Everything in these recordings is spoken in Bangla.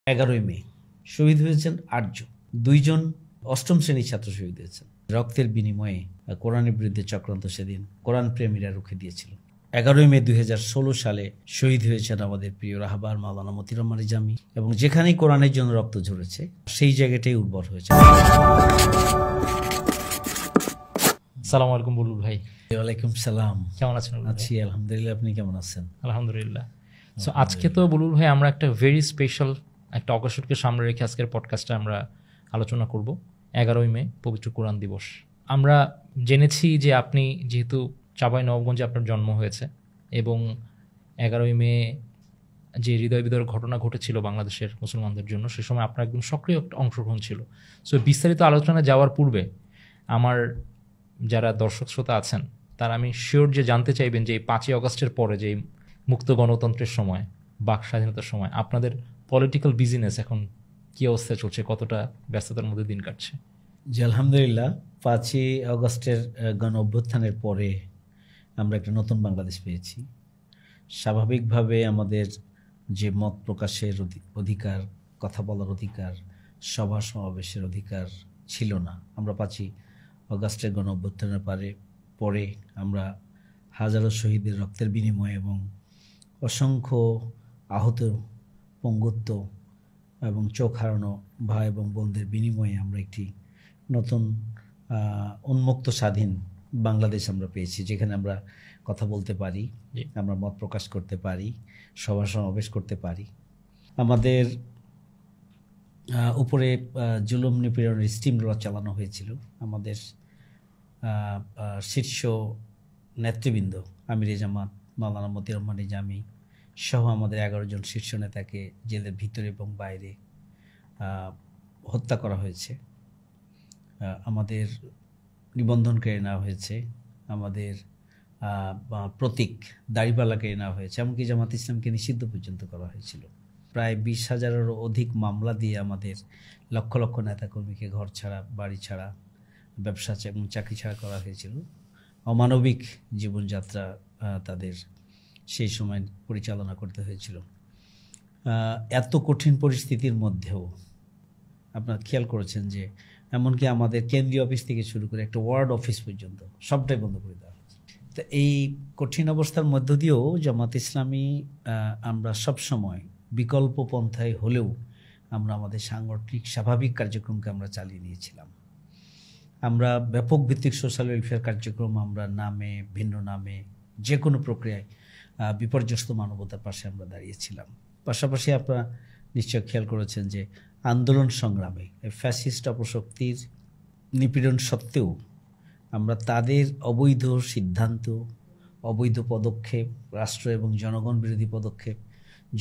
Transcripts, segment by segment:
11ই মে শহীদ হয়েছেন 8 জন, 2 জন অষ্টম শ্রেণীর ছাত্র শহীদ হয়েছেন। রক্তের বিনিময়ে কোরআনের বিরুদ্ধে চক্রান্ত সেদিন কোরআন প্রেমীরা রুখে দিয়েছিল। 11ই মে 2016 সালে শহীদ হয়েছেন আমাদের প্রিয় রাহবার মাওলানা মতিউর রহমান নিজামী, এবং যেখানেই কোরআনের জন্য রক্ত ঝরেছে সেই জায়গাটাই উর্বর হয়েছে। আসসালামু আলাইকুম বুলবুল ভাই। ওয়ালাইকুম সালাম। কেমন আছেন? আছি আলহামদুলিল্লাহ, আপনি কেমন আছেন? আলহামদুলিল্লাহ। সো আজকে তো বুলবুল ভাই আমরা একটা ভেরি স্পেশাল একটা অকেশনকে সামনে রেখে আজকের পডকাস্টে আমরা আলোচনা করব। 11ই মে পবিত্র কোরআন দিবস। আমরা জেনেছি যে আপনি যেহেতু চাঁপাইনবাবগঞ্জে আপনার জন্ম হয়েছে এবং 11ই মে যে হৃদয় বিদারক ঘটনা ঘটেছিল বাংলাদেশের মুসলমানদের জন্য, সে সময় আপনার একদম সক্রিয় অংশগ্রহণ ছিল। সো বিস্তারিত আলোচনায় যাওয়ার পূর্বে আমার যারা দর্শক শ্রোতা আছেন তারা আমি শিওর যে জানতে চাইবেন যে এই 5ই আগস্টের পরে যে মুক্ত গণতন্ত্রের সময়, বাক স্বাধীনতার সময় আপনাদের পলিটিক্যাল বিজিনেস এখন কী অবস্থায় চলছে, কতটা ব্যস্ততার মধ্যে দিন কাটছে? জি আলহামদুলিল্লাহ, 5ই আগস্টের গণ অভ্যুত্থানের পরে আমরা একটা নতুন বাংলাদেশ পেয়েছি। স্বাভাবিকভাবে আমাদের যে মত প্রকাশের অধিকার, কথা বলার অধিকার, সভা সমাবেশের অধিকার ছিল না। আমরা 5ই আগস্টের গণ অভ্যুত্থানের পরে আমরা হাজারো শহীদের রক্তের বিনিময়ে এবং অসংখ্য আহত, পঙ্গুত্ব এবং চোখ হারানো ভাই এবং বোনদের বিনিময়ে আমরা একটি নতুন উন্মুক্ত স্বাধীন বাংলাদেশ আমরা পেয়েছি, যেখানে আমরা কথা বলতে পারি, আমরা মত প্রকাশ করতে পারি, সভা সমাবেশ করতে পারি। আমাদের উপরে জুলুম নিপীড়নের স্টিম রোলার চালানো হয়েছিল। আমাদের শীর্ষ নেতৃবৃন্দ আমির জামাত মাওলানা মতিউর রহমান নিজামী সহ আমাদের 11 জন শীর্ষ নেতাকে জেলের ভিতরে এবং বাইরে হত্যা করা হয়েছে। আমাদের নিবন্ধন কেড়ে নেওয়া হয়েছে, আমাদের প্রতীক দাড়িপাল্লা কেড়ে নেওয়া হয়েছে, এমনকি জামাত ইসলামকে নিষিদ্ধ পর্যন্ত করা হয়েছিল। প্রায় 20,000-এরও অধিক মামলা দিয়ে আমাদের লক্ষ লক্ষ নেতাকর্মীকে ঘর ছাড়া, বাড়ি ছাড়া, ব্যবসা এবং চাকরি ছাড়া করা হয়েছিল। অমানবিক জীবনযাত্রা তাদের সেই সময় পরিচালনা করতে হয়েছিল। এত কঠিন পরিস্থিতির মধ্যেও আপনারা খেয়াল করেছেন যে এমনকি আমাদের কেন্দ্রীয় অফিস থেকে শুরু করে একটা ওয়ার্ড অফিস পর্যন্ত সবটাই বন্ধ করে দেওয়া হয়েছে। তো এই কঠিন অবস্থার মধ্য দিয়েও জামাত ইসলামী আমরা সবসময় বিকল্প পন্থায় হলেও আমরা আমাদের সাংগঠনিক স্বাভাবিক কার্যক্রমকে আমরা চালিয়ে নিয়েছিলাম। আমরা ব্যাপক ভিত্তিক সোশ্যাল ওয়েলফেয়ার কার্যক্রম আমরা নামে ভিন্ন নামে যে কোনো প্রক্রিয়ায় বিপর্যস্ত মানবতার পাশে আমরা দাঁড়িয়েছিলাম। পাশাপাশি আপনারা নিশ্চয় খেয়াল করেছেন যে আন্দোলন সংগ্রামে ফ্যাসিস্ট অপশক্তির নিপীড়ন সত্ত্বেও আমরা তাদের অবৈধ সিদ্ধান্ত, অবৈধ পদক্ষেপ, রাষ্ট্র এবং জনগণ বিরোধী পদক্ষেপ,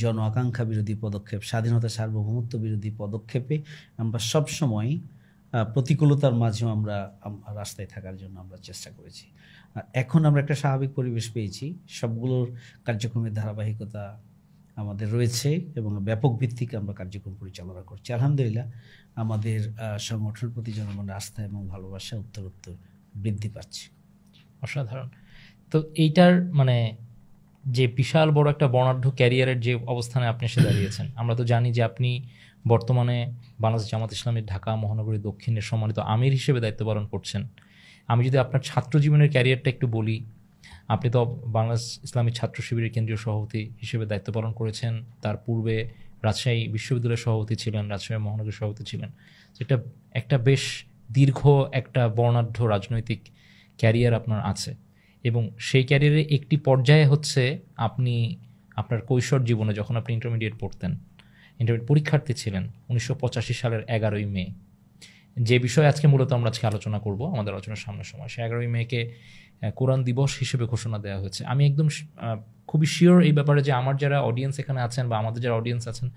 জন আকাঙ্ক্ষা বিরোধী পদক্ষেপ, স্বাধীনতা সার্বভৌমত্ব বিরোধী পদক্ষেপে আমরা সবসময় প্রতিকূলতার মাঝেও আমরা রাস্তায় থাকার জন্য আমরা চেষ্টা করেছি। আর এখন আমরা একটা স্বাভাবিক পরিবেশ পেয়েছি, সবগুলোর কার্যক্রমের ধারাবাহিকতা আমাদের রয়েছে এবং ব্যাপক ভিত্তিক আমরা কার্যক্রম পরিচালনা করছি। আলহামদুলিল্লাহ, আমাদের সংগঠনের প্রতি জনগণের আস্থা এবং ভালোবাসা উত্তরোত্তর বৃদ্ধি পাচ্ছে। অসাধারণ। তো এইটার মানে যে বিশাল বড় একটা বর্ণাঢ্য ক্যারিয়ারের যে অবস্থানে আপনি এসে দাঁড়িয়েছেন, আমরা তো জানি যে আপনি বর্তমানে বাংলাদেশ জামাত ইসলামীর ঢাকা মহানগরী দক্ষিণের সম্মানিত আমির হিসেবে দায়িত্ব পালন করছেন। আমি যদি আপনার ছাত্র জীবনের ক্যারিয়ারটা একটু বলি, আপনি তো বাংলাদেশ ইসলামী ছাত্র শিবিরের কেন্দ্রীয় সভাপতি হিসেবে দায়িত্ব পালন করেছেন। তার পূর্বে রাজশাহী বিশ্ববিদ্যালয়ের সভাপতি ছিলেন, রাজশাহী মহানগরীর সভাপতি ছিলেন। এটা একটা বেশ দীর্ঘ একটা বর্ণাঢ্য রাজনৈতিক ক্যারিয়ার আপনার আছে এবং সেই ক্যারিয়ারে একটি পর্যায়ে হচ্ছে আপনি আপনার কৈশোর জীবনে যখন আপনি ইন্টারমিডিয়েট পড়তেন, ইন্টারমিডিয়েট পরীক্ষার্থী ছিলেন 1985 সালের 11ই মে, যে বিষয়ে আজকে মূলত আমরা আজকে আলোচনা করব আমাদের আলোচনার সামনের সময়, সে 11ই মেকে কোরআন দিবস হিসেবে ঘোষণা দেওয়া হয়েছে। আমি একদম খুবই শিওর এই ব্যাপারে যে আমার যারা অডিয়েন্স এখানে আছেন বা আমাদের যারা অডিয়েন্স আছেন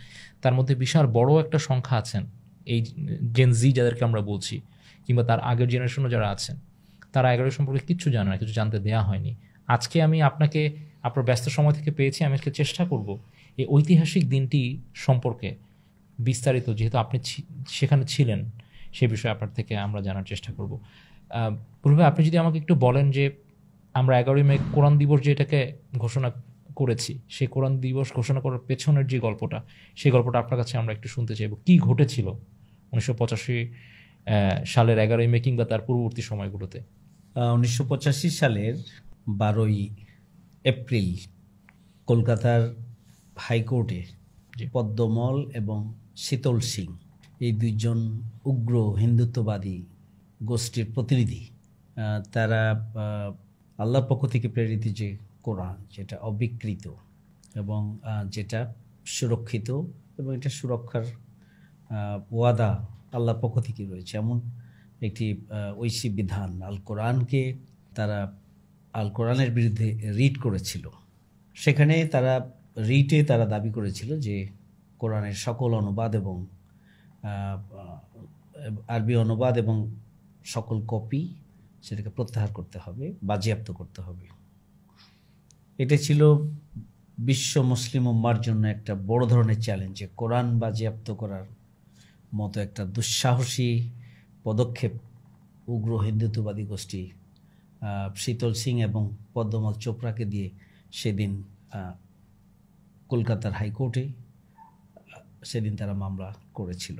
তার মধ্যে বিশাল বড় একটা সংখ্যা আছেন এই জেন জি যাদেরকে আমরা বলছি, কিংবা তার আগের জেনারেশনও যারা আছেন, তারা 11 সম্পর্কে কিচ্ছু জানে না, কিছু জানতে দেওয়া হয়নি। আজকে আমি আপনাকে আপনার ব্যস্ত সময় থেকে পেয়েছি, আমি আজকে চেষ্টা করব এই ঐতিহাসিক দিনটি সম্পর্কে বিস্তারিত, যেহেতু আপনি সেখানে ছিলেন, সে বিষয়ে আপনার থেকে আমরা জানার চেষ্টা করব। পূর্বে আপনি যদি আমাকে একটু বলেন যে আমরা 11ই মে কোরআন দিবস যে এটাকে ঘোষণা করেছি, সেই কোরআন দিবস ঘোষণা করার পেছনের যে গল্পটা, সেই গল্পটা আপনার কাছে আমরা একটু শুনতে চাইব। কি ঘটেছিল 1985 সালের 11ই মে কিংবা তার পূর্ববর্তী সময়গুলোতে? 1985 সালের 12ই এপ্রিল কলকাতার হাইকোর্টে জি। পদ্মমল এবং শীতল সিং, এই দুইজন উগ্র হিন্দুত্ববাদী গোষ্ঠীর প্রতিনিধি, তারা আল্লাহর পক্ষ থেকে প্রেরিত যে কোরআন, যেটা অবিকৃত এবং যেটা সুরক্ষিত এবং এটা সুরক্ষার ওয়াদা আল্লাহর পক্ষ থেকে রয়েছে, এমন একটি ঐশী বিধান আল কোরআনকে তারা আল কোরআনের বিরুদ্ধে রিট করেছিল। সেখানে তারা রিটে তারা দাবি করেছিল যে কোরআনের সকল অনুবাদ এবং আরবি অনুবাদ এবং সকল কপি সেটাকে প্রত্যাহার করতে হবে, বাজেয়াপ্ত করতে হবে। এটা ছিল বিশ্ব মুসলিম উম্মার জন্য একটা বড় ধরনের চ্যালেঞ্জ, যে কোরআন বাজেয়াপ্ত করার মতো একটা দুঃসাহসী পদক্ষেপ উগ্র হিন্দুত্ববাদী গোষ্ঠী শীতল সিং এবং পদ্মমল চোপড়াকে দিয়ে সেদিন কলকাতার হাইকোর্টে সেদিন তারা মামলা করেছিল।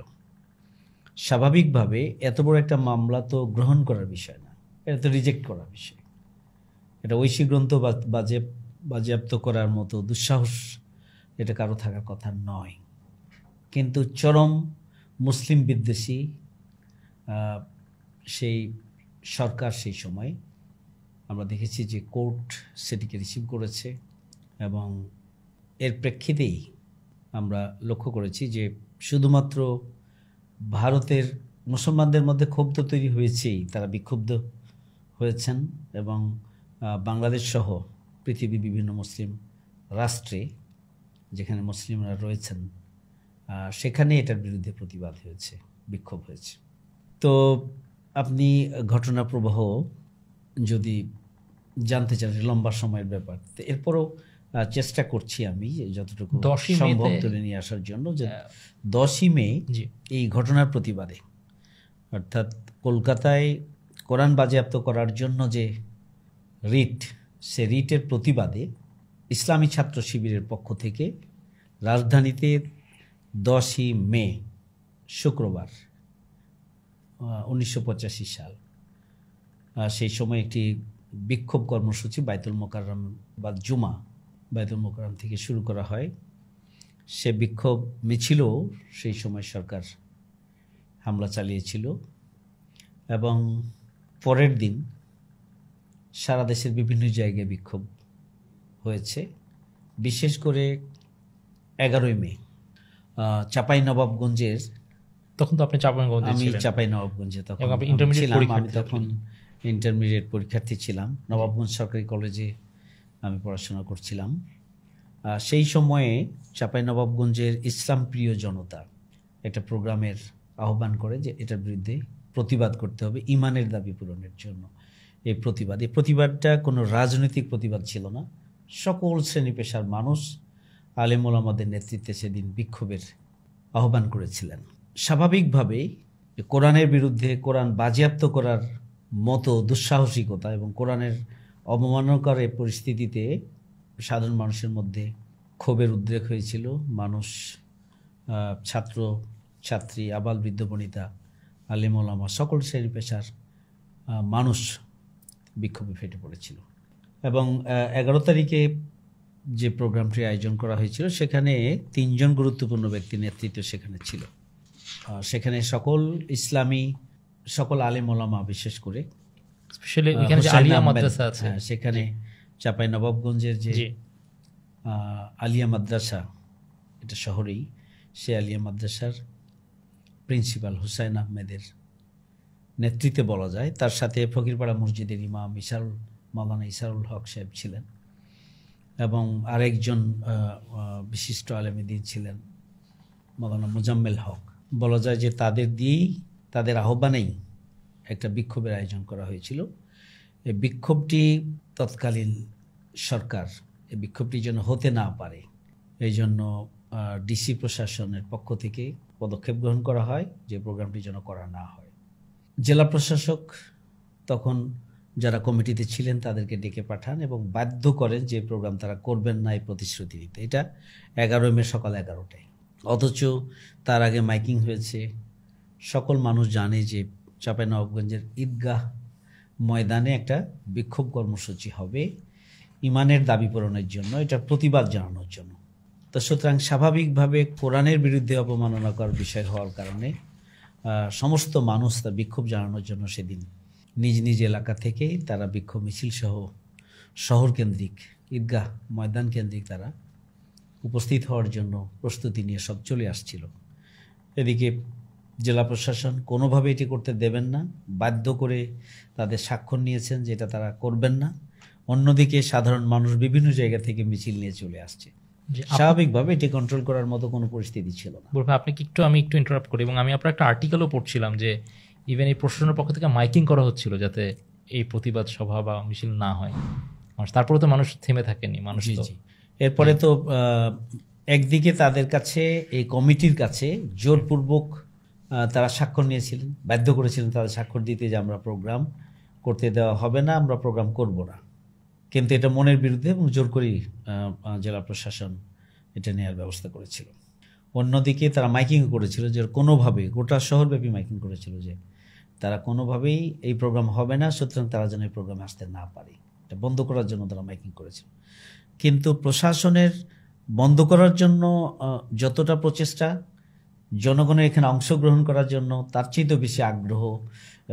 স্বাভাবিকভাবে এত বড় একটা মামলা তো গ্রহণ করার বিষয় না, এটা তো রিজেক্ট করার বিষয়। এটা ঐশী গ্রন্থ বাজেয়াপ্ত করার মতো দুঃসাহস এটা কারো থাকার কথা নয়। কিন্তু চরম মুসলিম বিদ্বেষী সেই সরকার সেই সময় আমরা দেখেছি যে কোর্ট সেটিকে রিসিভ করেছে, এবং এর প্রেক্ষিতেই আমরা লক্ষ্য করেছি যে শুধুমাত্র ভারতের মুসলমানদের মধ্যে ক্ষোভ তো তৈরি হয়েছেই, তারা বিক্ষুব্ধ হয়েছেন, এবং বাংলাদেশ সহ পৃথিবীর বিভিন্ন মুসলিম রাষ্ট্রে যেখানে মুসলিমরা রয়েছেন সেখানে এটার বিরুদ্ধে প্রতিবাদ হয়েছে, বিক্ষোভ হয়েছে। তো আপনি ঘটনা প্রবাহ যদি জানতে চান, লম্বা সময়ের ব্যাপার, তো এরপরও চেষ্টা করছি আমি যতটুকু সম্ভব তুলে নিয়ে আসার জন্য, যে 10ই মে এই ঘটনার প্রতিবাদে, অর্থাৎ কলকাতায় কোরআন বাজেয়াপ্ত করার জন্য যে রিট, সে রিটের প্রতিবাদে ইসলামী ছাত্র শিবিরের পক্ষ থেকে রাজধানীতে 10ই মে শুক্রবার 1985 সাল, সেই সময় একটি বিক্ষোভ কর্মসূচি বাইতুল মোকাররম বা জুমা বাইতুল মোকাররম থেকে শুরু করা হয়। সে বিক্ষোভ মিছিলও সেই সময় সরকার হামলা চালিয়েছিল, এবং পরের দিন সারা দেশের বিভিন্ন জায়গায় বিক্ষোভ হয়েছে। বিশেষ করে 11ই মে চাঁপাইনবাবগঞ্জের, তখন তো আপনি চাঁপাইনবাবগঞ্জে ছিলেন। আমি চাঁপাইনবাবগঞ্জে তখন আমি তখন ইন্টারমিডিয়েট পরীক্ষার্থী ছিলাম, নবাবগঞ্জ সরকারি কলেজে আমি পড়াশোনা করছিলাম। সেই সময়ে চাঁপাইনবাবগঞ্জের ইসলাম প্রিয় জনতা একটা প্রোগ্রামের আহ্বান করে যে এটার বিরুদ্ধে প্রতিবাদ করতে হবে ইমানের দাবি পূরণের জন্য। এই প্রতিবাদটা কোনো রাজনৈতিক প্রতিবাদ ছিল না, সকল শ্রেণী পেশার মানুষ আলেম ওলামাদের নেতৃত্বে সেদিন বিক্ষোভের আহ্বান করেছিলেন। স্বাভাবিকভাবেই কোরআনের বিরুদ্ধে, কোরআন বাজেয়াপ্ত করার মতো দুঃসাহসিকতা এবং কোরআনের অবমাননাকর এই পরিস্থিতিতে সাধারণ মানুষের মধ্যে ক্ষোভের উদ্রেক হয়েছিল। মানুষ, ছাত্র ছাত্রী, আবাল বৃদ্ধ বনিতা, আলেম ওলামা, সকল শ্রেণী পেশার মানুষ বিক্ষোভে ফেটে পড়েছিল। এবং 11 তারিখে যে প্রোগ্রামটি আয়োজন করা হয়েছিল সেখানে 3 জন গুরুত্বপূর্ণ ব্যক্তির নেতৃত্ব সেখানে ছিল। সেখানে সকল ইসলামী, সকল আলেম ওলামা, বিশেষ করে স্পেশালি এখানে যে আলিয়া মাদ্রাসা আছে, সেখানে চাঁপাইনবাবগঞ্জের যে আলিয়া মাদ্রাসা, এটা শহরেই, সে আলিয়া মাদ্রাসার প্রিন্সিপাল হুসাইন আহমেদের নেতৃত্বে বলা যায়, তার সাথে ফকিরপাড়া মসজিদের ইমাম মাওলানা ইসারুল হক সাহেব ছিলেন, এবং আরেকজন বিশিষ্ট আলেমে দ্বীন ছিলেন মাওলানা মুজাম্মেল হক। বলা যায় যে তাদের দিয়েই, তাদের আহ্বানেই একটা বিক্ষোভের আয়োজন করা হয়েছিল। এই বিক্ষোভটি তৎকালীন সরকার এই বিক্ষোভটি যেন হতে না পারে, এই জন্য ডিসি প্রশাসনের পক্ষ থেকে পদক্ষেপ গ্রহণ করা হয় যে প্রোগ্রামটি যেন করা না হয়। জেলা প্রশাসক তখন যারা কমিটিতে ছিলেন তাদেরকে ডেকে পাঠান এবং বাধ্য করেন যে প্রোগ্রাম তারা করবেন না এই প্রতিশ্রুতি দিতে। এটা 11 মে সকাল 11টায়। অথচ তার আগে মাইকিং হয়েছে। সকল মানুষ জানে যে চাঁপাইনবাবগঞ্জের ঈদগাহ ময়দানে একটা বিক্ষোভ কর্মসূচি হবে ইমানের দাবি পূরণের জন্য, এটা প্রতিবাদ জানানোর জন্য। তো সুতরাং স্বাভাবিকভাবে কোরআনের বিরুদ্ধে অবমাননা করার বিষয় হওয়ার কারণে সমস্ত মানুষ তা বিক্ষোভ জানানোর জন্য সেদিন নিজ নিজ এলাকা থেকেই তারা বিক্ষোভ মিছিল সহ শহর কেন্দ্রিক ঈদগাহ ময়দান কেন্দ্রিক তারা উপস্থিত হওয়ার জন্য প্রস্তুতি নিয়ে সব চলে আসছিল। এদিকে জেলা প্রশাসন কোনোভাবে এটি করতে দেবেন না, বাধ্য করে তাদের স্বাক্ষর নিয়েছেন যে এটা তারা করবেন না। অন্যদিকে সাধারণ মানুষ বিভিন্ন জায়গা থেকে মিছিল নিয়ে চলে আসছে। স্বাভাবিকভাবে এটি কন্ট্রোল করার মতো কোনো পরিস্থিতি ছিল না। আপনাকে আমি একটু ইন্টারাপ্ট করি, এবং আমি আপনার একটা আর্টিকেলও পড়ছিলাম যে ইভেন এই প্রশাসনের পক্ষ থেকে মাইকিং করা হচ্ছিল যাতে এই প্রতিবাদ সভা বা মিছিল না হয়। তারপরে তো মানুষ থেমে থাকেনি, মানুষ এরপরে তো একদিকে তাদের কাছে এই কমিটির কাছে জোরপূর্বক তারা স্বাক্ষর নিয়েছিলেন, বাধ্য করেছিলেন তাদের স্বাক্ষর দিতে যে আমরা প্রোগ্রাম করতে দেওয়া হবে না, আমরা প্রোগ্রাম করব না। কিন্তু এটা মনের বিরুদ্ধে এবং জোর করেই জেলা প্রশাসন এটা নেওয়ার ব্যবস্থা করেছিল। অন্যদিকে তারা মাইকিং করেছিল যে কোনোভাবে গোটা শহরব্যাপী মাইকিং করেছিল যে তারা কোনোভাবেই এই প্রোগ্রাম হবে না, সুতরাং তারা যেন এই প্রোগ্রামে আসতে না পারে, এটা বন্ধ করার জন্য তারা মাইকিং করেছিল। কিন্তু প্রশাসনের বন্ধ করার জন্য যতটা প্রচেষ্টা, জনগণের এখানে অংশগ্রহণ করার জন্য তার চেয়েও বেশি আগ্রহ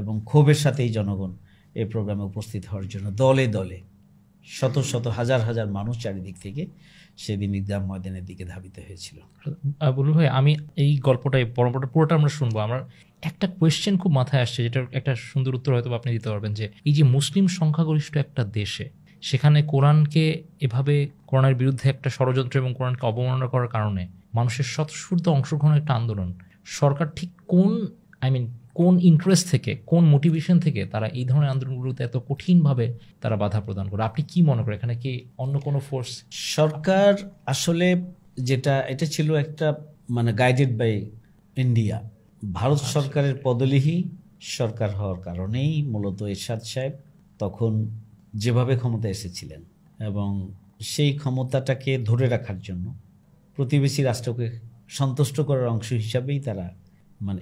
এবং ক্ষোভের সাথেই জনগণ এই প্রোগ্রামে উপস্থিত হওয়ার জন্য দলে দলে শত শত হাজার হাজার মানুষ চারিদিক থেকে সেদিন ঈদগাহ ময়দানের দিকে ধাবিত হয়েছিল। বুলবুল ভাই, আমি এই গল্পটাই পরম্পরাটা পুরোটা আমরা শুনবো। আমার একটা কোয়েশ্চেন খুব মাথায় আসছে, যেটার একটা সুন্দর উত্তর হয়তো আপনি দিতে পারবেন, যে এই যে মুসলিম সংখ্যাগরিষ্ঠ একটা দেশে সেখানে কোরআনকে এভাবে কোরআনের বিরুদ্ধে একটা ষড়যন্ত্র এবং কোরআনকে অবমাননা করার কারণে মানুষের স্বতঃস্ফূর্ত অংশগ্রহণের একটা আন্দোলন, সরকার ঠিক কোন ইন্টারেস্ট থেকে, কোন মোটিভেশন থেকে তারা এই ধরনের আন্দোলনগুলোতে এত কঠিনভাবে তারা বাধা প্রদান করে? আপনি কি মনে করেন এখানে কি অন্য কোনো ফোর্স? সরকার আসলে এটা ছিল একটা গাইডেড বাই ইন্ডিয়া, ভারত সরকারের পদলিহী সরকার হওয়ার কারণেই মূলত এরশাদ সাহেব তখন যেভাবে ক্ষমতা এসেছিলেন এবং সেই ক্ষমতাটাকে ধরে রাখার জন্য প্রতিবেশী রাষ্ট্রকে সন্তুষ্ট করার অংশ হিসাবেই তারা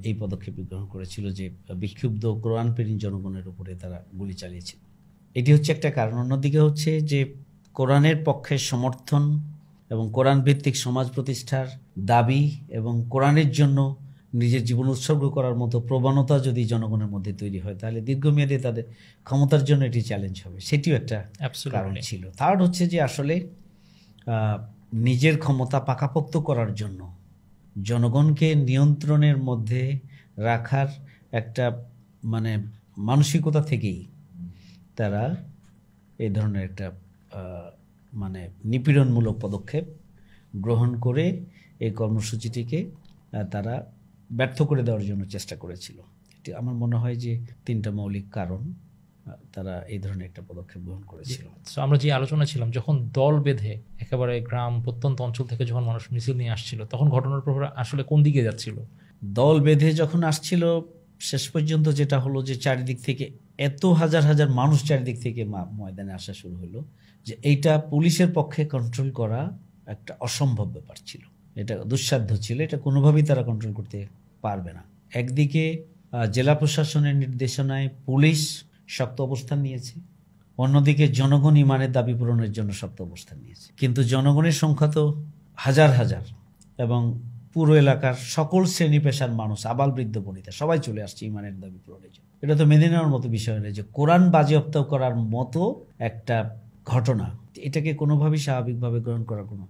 এই পদক্ষেপ গ্রহণ করেছিল যে বিক্ষুব্ধ কোরআনপ্রেমী জনগণের উপরে তারা গুলি চালিয়েছিল। এটি হচ্ছে একটা কারণ। অন্যদিকে হচ্ছে যে কোরআনের পক্ষে সমর্থন এবং কোরআন ভিত্তিক সমাজ প্রতিষ্ঠার দাবি এবং কোরআনের জন্য নিজের জীবন উৎসর্গ করার মতো প্রবণতা যদি জনগণের মধ্যে তৈরি হয় তাহলে দীর্ঘমেয়াদে তাদের ক্ষমতার জন্য এটি চ্যালেঞ্জ হবে, সেটিও একটা কারণ ছিল। থার্ড হচ্ছে যে আসলে নিজের ক্ষমতা পাকাপোক্ত করার জন্য জনগণকে নিয়ন্ত্রণের মধ্যে রাখার একটা মানসিকতা থেকেই তারা এই ধরনের একটা নিপীড়নমূলক পদক্ষেপ গ্রহণ করে এই কর্মসূচিটিকে তারা ব্যর্থ করে দেওয়ার জন্য চেষ্টা করেছিল। এটি আমার মনে হয় যে 3টা মৌলিক কারণ তারা এই ধরনের একটা পদক্ষেপ গ্রহণ করেছিল। আমরা যে আলোচনা ছিলাম, যখন দল বেঁধে একেবারে গ্রাম প্রত্যন্ত অঞ্চল থেকে যখন মানুষ মিছিল নিয়ে আসছিল, তখন ঘটনার প্রভাব আসলে কোন দিকে যাচ্ছিল? দল বেঁধে যখন আসছিল শেষ পর্যন্ত যেটা হলো যে চারিদিক থেকে এত হাজার হাজার মানুষ চারিদিক থেকে ময়দানে আসা শুরু হলো যে এইটা পুলিশের পক্ষে কন্ট্রোল করা একটা অসম্ভব ব্যাপার ছিল, এটা দুঃসাধ্য ছিল, এটা কোনোভাবেই তারা কন্ট্রোল করতে পারবে না। একদিকে জেলা প্রশাসনের নির্দেশনায় পুলিশ শক্ত অবস্থান নিয়েছে, অন্যদিকে জনগণ ইমানের দাবি পূরণের জন্য শক্ত অবস্থান নিয়েছে। কিন্তু জনগণের সংখ্যা তো হাজার হাজার এবং পুরো এলাকার সকল শ্রেণী পেশার মানুষ, আবাল বৃদ্ধ বনিতা সবাই চলে আসছে ইমানের দাবি পূরণের জন্য। এটা তো মেনে নেওয়ার মতো বিষয় নয় যে কোরআন বাজেয়াপ্ত করার মতো একটা ঘটনা, এটাকে কোনোভাবেই স্বাভাবিকভাবে গ্রহণ করার কোনো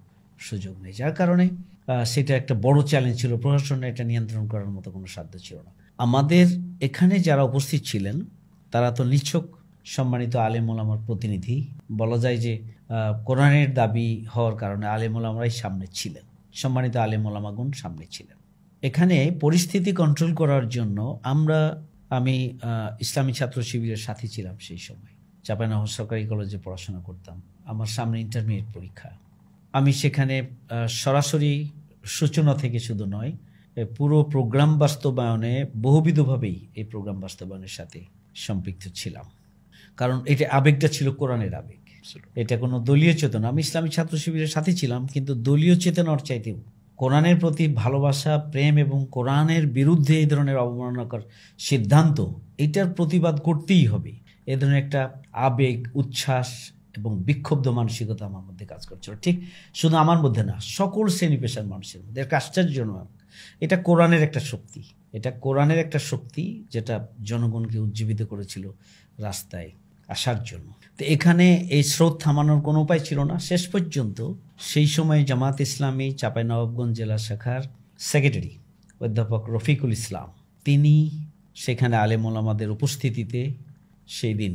সুযোগ নেই। যার কারণে সেটা একটা বড় চ্যালেঞ্জ ছিল, প্রশাসনের এটা নিয়ন্ত্রণ করার মতো কোনো সাধ্য ছিল না। আমাদের এখানে যারা উপস্থিত ছিলেন তারা তো নিছক সম্মানিত আলেম ওলামার প্রতিনিধি, বলা যায় যে কোরআনের দাবি হওয়ার কারণে আলেম ওলামারাই সামনে ছিলেন, সম্মানিত আলেম ওলামাগণ সামনে ছিলেন। এখানে পরিস্থিতি কন্ট্রোল করার জন্য আমি ইসলামী ছাত্র শিবিরের সাথী ছিলাম সেই সময়, চাঁপাইনবাবগঞ্জ সরকারি কলেজে পড়াশোনা করতাম, আমার সামনে ইন্টারমিডিয়েট পরীক্ষা। আমি সেখানে সরাসরি সূচনা থেকে শুধু নয়, পুরো প্রোগ্রাম বাস্তবায়নে বহুবিধভাবেই এই প্রোগ্রাম বাস্তবায়নের সাথে সম্পৃক্ত ছিলাম। কারণ এটা আবেগটা ছিল কোরআনের আবেগ, এটা কোনো দলীয় চেতনা। আমি ইসলামী ছাত্র শিবিরের সাথে ছিলাম, কিন্তু দলীয় চেতনার চাইতেও কোরআনের প্রতি ভালোবাসা, প্রেম এবং কোরআনের বিরুদ্ধে এই ধরনের অবমাননাকর সিদ্ধান্ত, এটার প্রতিবাদ করতেই হবে। এ ধরনের একটা আবেগ, উচ্ছ্বাস এবং বিক্ষুব্ধ মানসিকতা আমার মধ্যে কাজ করছিল। ঠিক শুধু আমার মধ্যে না, সকল শ্রেণী পেশার মানুষের মধ্যে। একটা আশ্চর্যজনক, এটা কোরআনের একটা শক্তি, এটা কোরআনের একটা শক্তি যেটা জনগণকে উজ্জীবিত করেছিল রাস্তায় আসার জন্য। তো এখানে এই স্রোত থামানোর কোনো উপায় ছিল না। শেষ পর্যন্ত সেই সময় জামাত ইসলামী চাঁপাইনবাবগঞ্জ জেলা শাখার সেক্রেটারি অধ্যাপক রফিকুল ইসলাম, তিনি সেখানে আলেম ওলামাদের উপস্থিতিতে সেই দিন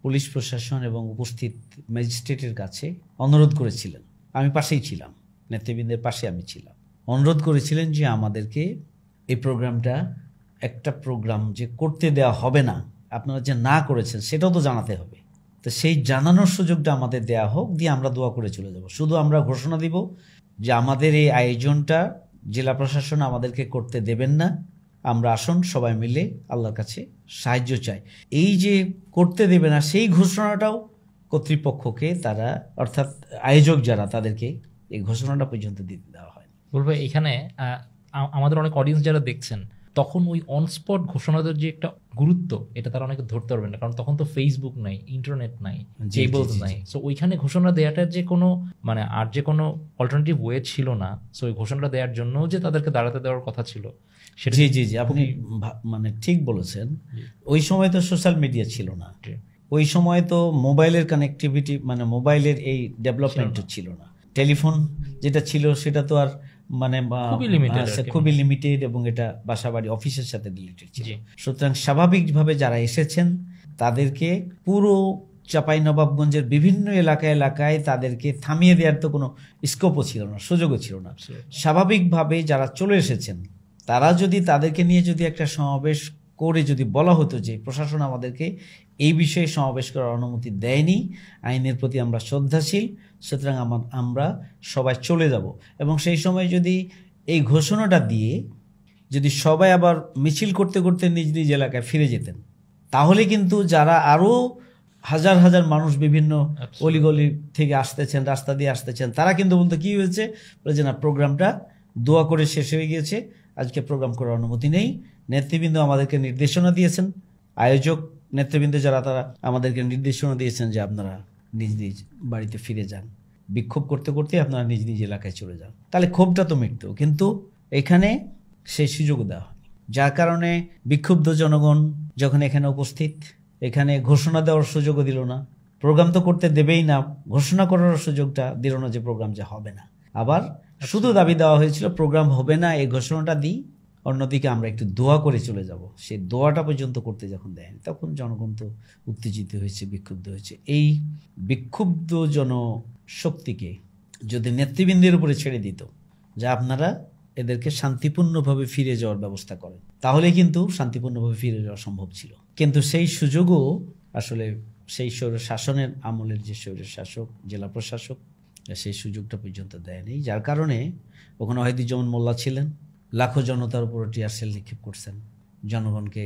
পুলিশ প্রশাসন এবং উপস্থিত ম্যাজিস্ট্রেটের কাছে অনুরোধ করেছিলেন, আমি পাশেই ছিলাম, নেতৃবৃন্দের পাশে আমি ছিলাম, অনুরোধ করেছিলেন যে আমাদেরকে এই প্রোগ্রামটা, একটা প্রোগ্রাম যে করতে দেওয়া হবে না, আপনারা যে না করেছেন সেটাও তো জানাতে হবে। তো সেই জানানোর সুযোগটা আমাদের দেয়া হোক, দিয়ে আমরা দোয়া করে চলে যাব। শুধু আমরা ঘোষণা দিব যে আমাদের এই আয়োজনটা জেলা প্রশাসন আমাদেরকে করতে দেবেন না, আমরা আসুন সবাই মিলে আল্লাহর কাছে সাহায্য চাই। এই যে করতে দেবে না, সেই ঘোষণাটাও কর্তৃপক্ষকে তারা, অর্থাৎ আয়োজক যারা, তাদেরকে এই ঘোষণাটা পর্যন্ত দিতে দেওয়া হয়। বলবো এখানে আমাদের অনেক অডিয়েন্স যারা দেখছেন, তখন ওই অনস্পট ঘোষণাদের যে একটা গুরুত্ব, এটা তারা অনেকে ধরতে পারবেন না, কারণ তখন তো ফেসবুক নাই, ইন্টারনেট নাই, কেবলস নাই। সো ওইখানে ঘোষণা দেওয়াটার যে কোনো মানে আর যে কোনো অল্টারনেটিভ ওয়ে ছিল না। সো ওই ঘোষণাটা দেওয়ার জন্য যে তাদেরকে দাঁড়াতে দেওয়ার কথা ছিল সেটা। জি জি জি, আপনি মানে ঠিক বলেছেন। ওই সময় তো সোশ্যাল মিডিয়া ছিল না, ওই সময় তো মোবাইলের কানেক্টিভিটি, মানে মোবাইলের এই ডেভেলপমেন্টও ছিল না। টেলিফোন যেটা ছিল সেটা তো আর মানে খুবই লিমিটেড, এবং এটা বাসাবাড়ি অফিসের সাথে রিলেটেড ছিল। সুতরাং স্বাভাবিকভাবে যারা এসেছেন তাদেরকে পুরো চাঁপাইনবাবগঞ্জের বিভিন্ন এলাকায় তাদেরকে থামিয়ে দেওয়ার তো কোনো স্কোপও ছিল না, সুযোগও ছিল না। স্বাভাবিকভাবে যারা চলে এসেছেন তারা যদি তাদেরকে নিয়ে যদি একটা সমাবেশ করে যদি বলা হতো যে প্রশাসন আমাদেরকে এই বিষয়ে সমাবেশ করার অনুমতি দেয়নি, আইনের প্রতি আমরা শ্রদ্ধাশীল, সুতরাং আমরা সবাই চলে যাব, এবং সেই সময় যদি এই ঘোষণাটা দিয়ে যদি সবাই আবার মিছিল করতে করতে নিজ নিজ এলাকায় ফিরে যেতেন, তাহলে কিন্তু যারা আরও হাজার হাজার মানুষ বিভিন্ন অলিগলি থেকে আসতেছেন, রাস্তা দিয়ে আসতেছেন, তারা কিন্তু বলতো কি হয়েছে, বলছে না প্রোগ্রামটা দোয়া করে শেষ হয়ে গিয়েছে, আজকে প্রোগ্রাম করার অনুমতি নেই। নেতৃবৃন্দ আমাদেরকে নির্দেশনা দিয়েছেন, আয়োজক নেতৃবৃন্দ যারা, তারা আমাদেরকে নির্দেশনা দিয়েছেন যে আপনারা নিজ নিজ বাড়িতে ফিরে যান, বিক্ষোভ করতে করতে আপনারা নিজ নিজ এলাকায় চলে যান। তাহলে ক্ষোভটা তো মিটত, কিন্তু এখানে সেই সুযোগ দেওয়া হয়নি, যার কারণে বিক্ষুব্ধ জনগণ যখন এখানে উপস্থিত, এখানে ঘোষণা দেওয়ার সুযোগও দিল না। প্রোগ্রাম তো করতে দেবেই না, ঘোষণা করার সুযোগটা দিল না যে প্রোগ্রাম যে হবে না। আবার শুধু দাবি দেওয়া হয়েছিল প্রোগ্রাম হবে না, এই ঘোষণাটা দিই, অন্যদিকে আমরা একটু দোয়া করে চলে যাব। সেই দোয়াটা পর্যন্ত করতে যখন দেয়নি, তখন জনগণ তো উত্তেজিত হয়েছে, বিক্ষুব্ধ হয়েছে। এই বিক্ষুব্ধ জনশক্তিকে যদি নেতৃবৃন্দের উপরে ছেড়ে দিত যে আপনারা এদেরকে শান্তিপূর্ণভাবে ফিরে যাওয়ার ব্যবস্থা করেন, তাহলে কিন্তু শান্তিপূর্ণভাবে ফিরে যাওয়া সম্ভব ছিল। কিন্তু সেই সুযোগও আসলে সেই স্বৈর শাসনের আমলের যে স্বৈর শাসক, জেলা প্রশাসক, সেই সুযোগটা পর্যন্ত দেয়নি, যার কারণে ওখানে ওয়াহিদুজ্জামান মোল্লা ছিলেন, লাখো জনতার উপর টিয়ার সেল নিক্ষেপ করছেন। জনগণকে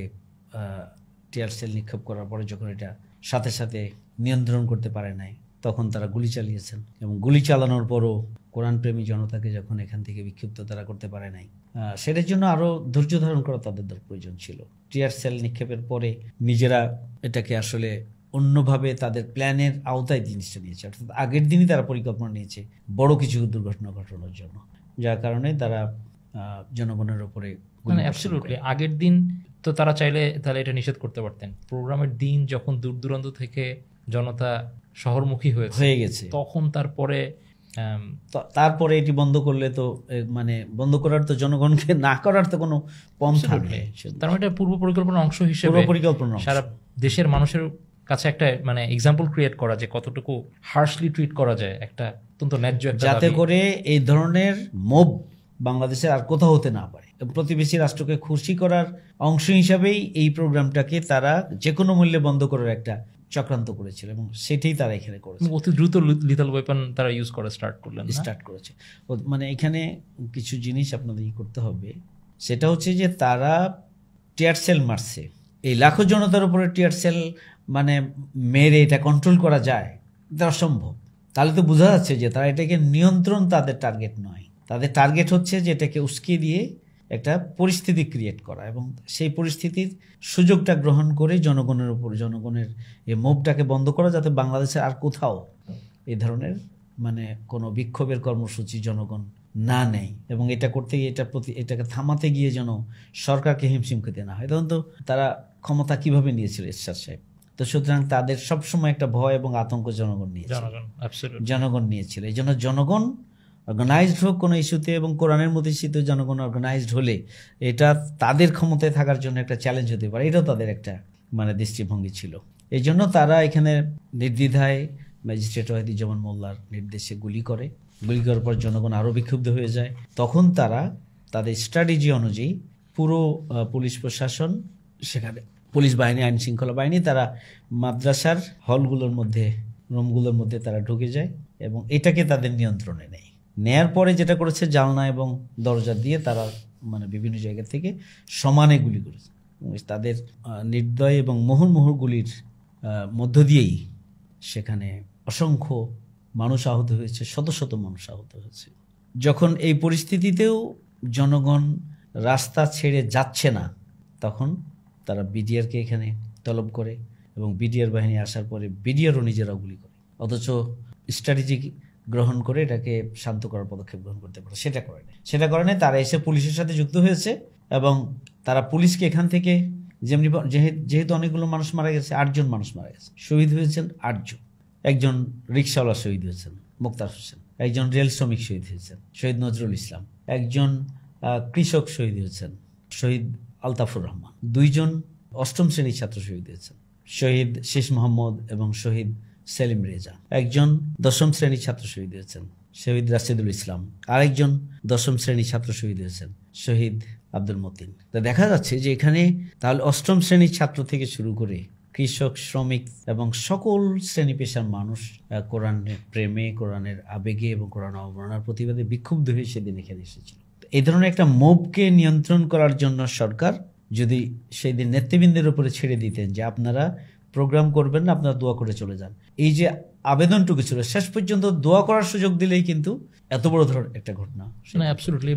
টিয়ার সেল নিক্ষেপ করার পরে যখন এটা সাথে সাথে নিয়ন্ত্রণ করতে পারে নাই, তখন তারা গুলি চালিয়েছেন, এবং গুলি চালানোর পরও কোরআনপ্রেমী জনতাকে যখন এখান থেকে বিক্ষিপ্ত তারা করতে পারে নাই, সেটার জন্য আরও ধৈর্য ধারণ করা তাদের প্রয়োজন ছিল। টিয়ার সেল নিক্ষেপের পরে নিজেরা এটাকে আসলে অন্যভাবে তাদের প্ল্যানের আওতায় জিনিসটা নিয়েছে, অর্থাৎ আগের দিনই তারা পরিকল্পনা নিয়েছে বড় কিছু দুর্ঘটনা ঘটানোর জন্য, যার কারণে তারা জনগণের উপরে মানে অ্যাবসলিউটলি আগের দিন তো তারা চাইলে তাহলে এটা নিষেধ করতে পারতেন। প্রোগ্রামের দিন যখন দূর দূরান্ত থেকে জনতা শহরমুখী হয়ে গেছে, তখন তারপরে এটি বন্ধ করলে তো মানে বন্ধ করার তো জনগণকে না করার তো কোনো পন্থা নেই। তার মানে এটা পূর্ব পরিকল্পনার অংশ হিসেবে সারা দেশের মানুষের কাছে একটা মানে এক্সাম্পল ক্রিয়েট করা, যে কতটুকু হার্শলি ট্রিট করা যায় একটা অত্যন্ত ন্যায্য, যাতে করে এই ধরনের মোব বাংলাদেশের আর কোথাও হতে না পারে। প্রতিবেশী রাষ্ট্রকে খুশি করার অংশ হিসাবেই এই প্রোগ্রামটাকে তারা যে কোনো মূল্যে বন্ধ করার একটা চক্রান্ত করেছিল, এবং সেটাই তারা এখানে করেছে। অতি দ্রুত লিথাল ওয়েপন তারা ইউজ করা স্টার্ট করেছে। মানে এখানে কিছু জিনিস আপনাদের করতে হবে, সেটা হচ্ছে যে তারা টিয়ার সেল মারছে, এই লাখো জনতার উপরে টিয়ার সেল মানে মেরে এটা কন্ট্রোল করা যায়, এটা অসম্ভব। তাহলে তো বোঝা যাচ্ছে যে তারা এটাকে নিয়ন্ত্রণ তাদের টার্গেট নয়, তাদের টার্গেট হচ্ছে যে এটাকে উস্কে দিয়ে একটা পরিস্থিতি ক্রিয়েট করা এবং সেই পরিস্থিতির সুযোগটা গ্রহণ করে জনগণের উপর, জনগণের এই মুভটাকে বন্ধ করা, যাতে বাংলাদেশের আর কোথাও এই ধরনের মানে কোনো বিক্ষোভের কর্মসূচি জনগণ না নেয় এবং এটা করতে গিয়ে এটাকে থামাতে গিয়ে যেন সরকারকে হিমশিম খেতে না হয়। তখন তো তারা ক্ষমতা কিভাবে নিয়েছিল এরশাদ সাহেব, তো সুতরাং তাদের সবসময় একটা ভয় এবং আতঙ্ক জনগণ নিয়েছিল। এই জন্য জনগণ অর্গানাইজড হোক কোনো ইস্যুতে, এবং কোরআনের মধ্যে ইস্যুতে জনগণ অর্গানাইজড হলে এটা তাদের ক্ষমতায় থাকার জন্য একটা চ্যালেঞ্জ হতে পারে, এটাও তাদের একটা মানে দৃষ্টিভঙ্গি ছিল। এই জন্য তারা এখানে নির্দ্বিধায় ম্যাজিস্ট্রেট ওয়াহিদুজ্জামান মোল্লার নির্দেশে গুলি করার পর জনগণ আরও বিক্ষুব্ধ হয়ে যায়। তখন তারা তাদের স্ট্র্যাটেজি অনুযায়ী পুরো পুলিশ প্রশাসন, সেখানে পুলিশ বাহিনী, আইন শৃঙ্খলা বাহিনী, তারা মাদ্রাসার হলগুলোর মধ্যে, রুমগুলোর মধ্যে তারা ঢুকে যায় এবং এটাকে তাদের নিয়ন্ত্রণে নেয়। নেয়ার পরে যেটা করেছে, জানলা এবং দরজা দিয়ে তারা মানে বিভিন্ন জায়গা থেকে সমানে গুলি করেছে। তাদের নির্দয় এবং মুহুর্মুহুর গুলির মধ্য দিয়েই সেখানে অসংখ্য মানুষ আহত হয়েছে, শত শত মানুষ আহত হয়েছে। যখন এই পরিস্থিতিতেও জনগণ রাস্তা ছেড়ে যাচ্ছে না, তখন তারা বিডিআরকে এখানে তলব করে এবং বিডিআর বাহিনী আসার পরে বিডিআরও নিজেরাও গুলি করে, অথচ স্ট্র্যাটেজি গ্রহণ করে এটাকে শান্ত করার পদক্ষেপ গ্রহণ করতে পারে, সেটা করে নাই। তারা এসে পুলিশের সাথে যুক্ত হয়েছে এবং তারা পুলিশকে এখান থেকে যেমনি, যেহেতু অনেকগুলো মানুষ মারা গেছে, 8 জন মানুষ মারা গেছে, শহীদ হয়েছেন 8 জন। একজন রিক্সাওয়ালা শহীদ হয়েছেন মোক্তার হোসেন, একজন রেল শ্রমিক শহীদ হয়েছেন শহীদ নজরুল ইসলাম, একজন কৃষক শহীদ হয়েছেন শহীদ আলতাফুর রহমান, 2 জন 8ম শ্রেণীর ছাত্র শহীদ হয়েছেন শহীদ শেষ মোহাম্মদ এবং শহীদ সেলিম রেজা, একজন 10ম শ্রেণীর ছাত্র শহীদ হয়েছেন শহীদ রাশেদুল ইসলাম, আরেকজন 10ম শ্রেণীর ছাত্র শহীদ হয়েছেন শহীদ আব্দুল মতিন। তা দেখা যাচ্ছে যে এখানে তাহলে 8ম শ্রেণীর ছাত্র থেকে শুরু করে কৃষক, শ্রমিক এবং সকল শ্রেণী পেশার মানুষ কোরআনের প্রেমে, কোরআনের আবেগে এবং কোরআন অবমাননার প্রতিবাদে বিক্ষুব্ধ হয়ে সেদিন এখানে এসেছিল। এই ধরনের একটা মুভকে নিয়ন্ত্রণ করার জন্য সরকার যদি সেই দিন নেতৃবৃন্দের উপরে ছেড়ে দিতেন যে আপনারা প্রোগ্রাম করবেন না, আপনারা দোয়া করে চলে যান, এই যে আবেদনটুকু ছিল, শেষ পর্যন্ত দোয়া করার সুযোগ দিলেই কিন্তু এত বড় ধরনের একটা ঘটনা। অ্যাবসলিউটলি।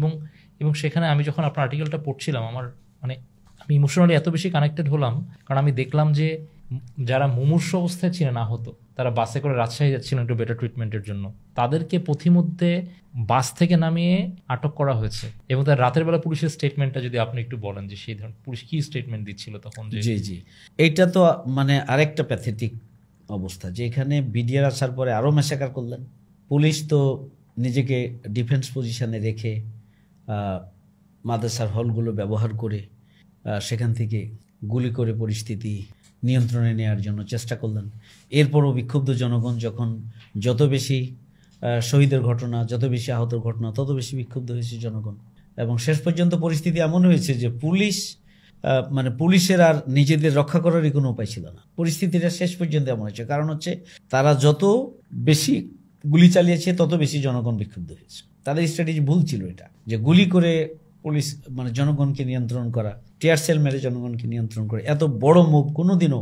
এবং সেখানে আমি যখন আপনার আর্টিকেলটা পড়ছিলাম, আমার মানে আমি ইমোশনালি এত বেশি কানেক্টেড হলাম, কারণ আমি দেখলাম যে যারা মুমূর্ষু অবস্থায় ছিলেন, আহত, তারা বাসে করে রাজশাহী যাচ্ছিলেন একটু বেটার ট্রিটমেন্টের জন্য, তাদেরকে পথিমধ্যে বাস থেকে নামিয়ে আটক করা হয়েছে। এবং তার রাতের বেলা পুলিশের স্টেটমেন্টটা যদি আপনি একটু বলেন যে সেই ধরনের পুলিশ কি স্টেটমেন্ট দিচ্ছিল তখন। জি, এইটা তো মানে আরেকটা প্যাথেটিক অবস্থা যে এখানে বিডিআর আসার পরে আরও ম্যাসাকার করলেন। পুলিশ তো নিজেকে ডিফেন্স পজিশনে রেখে মাদ্রাসার হলগুলো ব্যবহার করে সেখান থেকে গুলি করে পরিস্থিতি নিয়ন্ত্রণে নেওয়ার জন্য চেষ্টা করলেন। এরপরও বিক্ষুব্ধ জনগণ যখন যত বেশি শহীদের ঘটনা, যত বেশি আহতের ঘটনা, তত বেশি বিক্ষুব্ধ হয়েছে জনগণ। এবং শেষ পর্যন্ত পরিস্থিতি এমন হয়েছে যে পুলিশের আর নিজেদের রক্ষা করারই কোনো উপায় ছিল না। পরিস্থিতিটা শেষ পর্যন্ত এমন হয়েছে, কারণ হচ্ছে তারা যত বেশি গুলি চালিয়েছে তত বেশি জনগণ বিক্ষুব্ধ হয়েছে। তাদের স্ট্র্যাটেজি ভুল ছিল, এটা যে গুলি করে পুলিশ মানে জনগণকে নিয়ন্ত্রণ করা, টিয়ার সেল মেরে জনগণকে নিয়ন্ত্রণ করে, এত বড় মুভ কোনোদিনও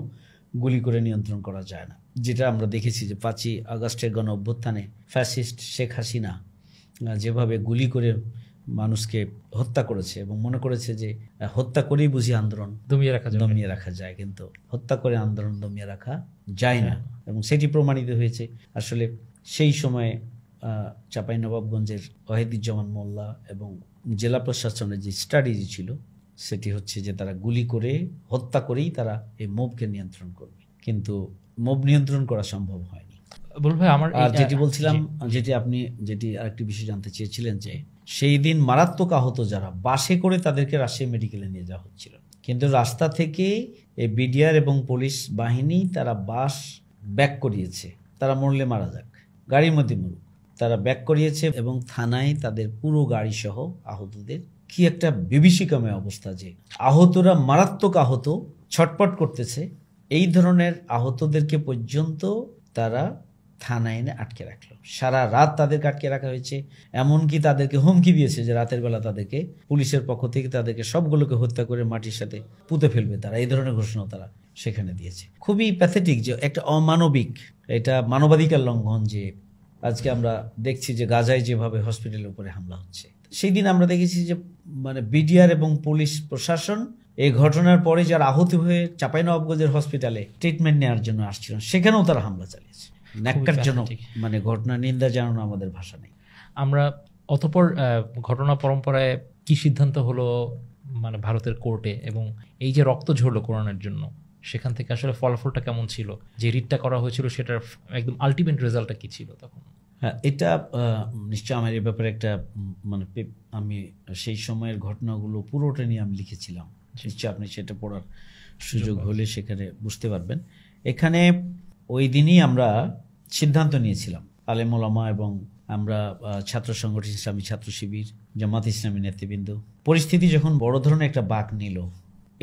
গুলি করে নিয়ন্ত্রণ করা যায় না। যেটা আমরা দেখেছি যে 5ই আগস্টের গণ অভ্যুত্থানে ফ্যাসিস্ট শেখ হাসিনা যেভাবে গুলি করে মানুষকে হত্যা করেছে এবং মনে করেছে যে হত্যা করেই বুঝি আন্দোলন দমিয়ে রাখা যায়, কিন্তু হত্যা করে আন্দোলন দমিয়ে রাখা যায় না। এবং সেটি প্রমাণিত হয়েছে। আসলে সেই সময়ে চাঁপাইনবাবগঞ্জের ওয়াহিদুজ্জামান মোল্লা এবং জেলা প্রশাসনের যে স্ট্র্যাটেজি ছিল সেটি হচ্ছে যে তারা গুলি করে হত্যা করেই তারা এই মুভকে নিয়ন্ত্রণ করবে, কিন্তু মুভ নিয়ন্ত্রণ করা সম্ভব হয়নি। যেটি বলছিলাম, যেটি আরেকটি বিষয় জানতে চেয়েছিলেন যে সেই দিন মারাত্মক আহত যারা, বাসে করে তাদেরকে রাজশাহী মেডিকেলে নিয়ে যাওয়া হচ্ছিল, কিন্তু রাস্তা থেকে এই বিডিআর এবং পুলিশ বাহিনী তারা বাস ব্যাক করিয়েছে, তারা মরলে মারা যাক, গাড়ির মধ্যে মরুক, তারা ব্যাক করিয়েছে এবং থানায় তাদের পুরো গাড়ি সহ আহতদের, কি একটা বিভীষিকাময় অবস্থা যে আহতরা মারাত্মক আহত, ছটপট করতেছে, এই ধরনের আহতদেরকে পর্যন্ত তারা থানায় এনে আটকে রাখলো, সারা রাত তাদেরকে আটকে রাখা হয়েছে। এমনকি তাদেরকে হুমকি দিয়েছে যে রাতের বেলা তাদেরকে পুলিশের পক্ষ থেকে তাদেরকে সবগুলোকে হত্যা করে মাটির সাথে পুঁতে ফেলবে তারা, এই ধরনের ঘোষণাও তারা সেখানে দিয়েছে। খুবই প্যাথেটিক, যে একটা অমানবিক, এটা মানবাধিকার লঙ্ঘন। যে আজকে আমরা দেখছি যে গাজায় যেভাবে হসপিটালের উপরে হামলা হচ্ছে, সেই দিন আমরা দেখেছি যে মানে বিডিআর এবং পুলিশ প্রশাসন এই ঘটনার পরে যারা আহত হয়ে চাঁপাইনবাবগঞ্জের হসপিটালে ট্রিটমেন্ট নেওয়ার জন্য আসছিলেন, সেখানেও তারা হামলা চালিয়েছে। ন্যাক্কারজনক, মানে ঘটনা নিন্দা জানানো আমাদের ভাষা নেই। আমরা অতঃপর ঘটনা পরম্পরায় কি সিদ্ধান্ত হলো মানে ভারতের কোর্টে, এবং এই যে রক্ত ঝরলো কোরআনের জন্য, সেখান থেকে আসলে ফলাফলটা কেমন ছিল? যে রিটটা করা হয়েছিল সেটার একদম আলটিমেট রেজাল্টটা কি ছিল তখন? হ্যাঁ, এটা নিশ্চয় আমার এই ব্যাপারে একটা মানে আমি সেই সময়ের ঘটনাগুলো পুরোটা নিয়ে আমি লিখেছিলাম, নিশ্চয় আপনি সেটা পড়ার সুযোগ হলে সেখানে বুঝতে পারবেন। এখানে ওই দিনই আমরা সিদ্ধান্ত নিয়েছিলাম, আলেম ওলামা এবং আমরা ছাত্র সংগঠন ইসলামী ছাত্র শিবির, জামাত ইসলামী নেতৃবৃন্দ, পরিস্থিতি যখন বড় ধরনের একটা বাঁক নিল,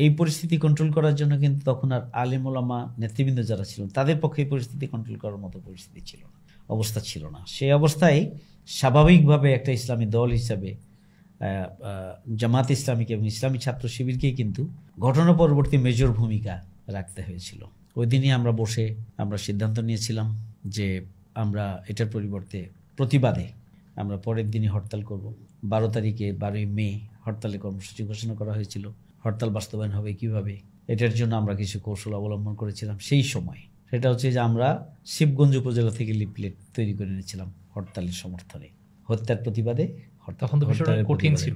এই পরিস্থিতি কন্ট্রোল করার জন্য কিন্তু তখন আর আলেম ওলামা নেতৃবৃন্দ যারা ছিলেন তাদের পক্ষে এই পরিস্থিতি কন্ট্রোল করার মতো পরিস্থিতি ছিল না, অবস্থা ছিল না। সেই অবস্থায় স্বাভাবিকভাবে একটা ইসলামী দল হিসাবে জামাত ইসলামীকে এবং ইসলামী ছাত্র শিবিরকেই কিন্তু ঘটনা পরবর্তী মেজর ভূমিকা রাখতে হয়েছিল। ওই দিনই আমরা বসে আমরা সিদ্ধান্ত নিয়েছিলাম যে আমরা এটার পরিবর্তে প্রতিবাদে আমরা পরের দিনই হরতাল করব। 12 তারিখে 12ই মে হরতালের কর্মসূচি ঘোষণা করা হয়েছিল। হরতাল বাস্তবায়ন হবে কিভাবে, এটার জন্য আমরা কিছু কৌশল অবলম্বন করেছিলাম সেই সময়। সেটা হচ্ছে যে আমরা শিবগঞ্জ উপজেলা থেকে লিফলেট তৈরি করে নিয়েছিলাম হরতালের সমর্থনে, হত্যার প্রতিবাদে। তখন তো বিষয়টা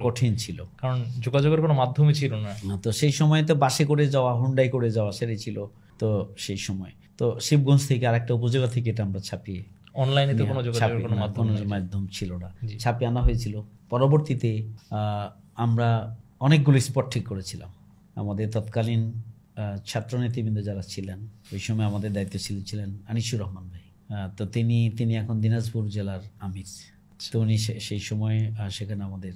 কঠিন ছিল, কারণ যোগাযোগের কোনো মাধ্যমই ছিল না। তো সেই সময় তো বাসে করে যাওয়া, হুন্ডাই করে যাওয়া সেটাই ছিল। তো সেই সময় তো শিবগঞ্জ থেকে আরেকটা উপজেলা থেকে এটা আমরা ছাপিয়ে, অনলাইনে তো কোনো যোগাযোগের কোনো মাধ্যম ছিল না, ছাপিয়ে আনা হয়েছিল। পরবর্তীতে আমরা অনেকগুলো স্পট ঠিক করেছিলাম। আমাদের তৎকালীন ছাত্র নেতৃবৃন্দ যারা ছিলেন, ওই সময় আমাদের দায়িত্বশীল ছিলেন আনিসুর রহমান ভাই। তো তিনি এখন দিনাজপুর জেলার আমির, তো উনি সেই সময় সেখানে আমাদের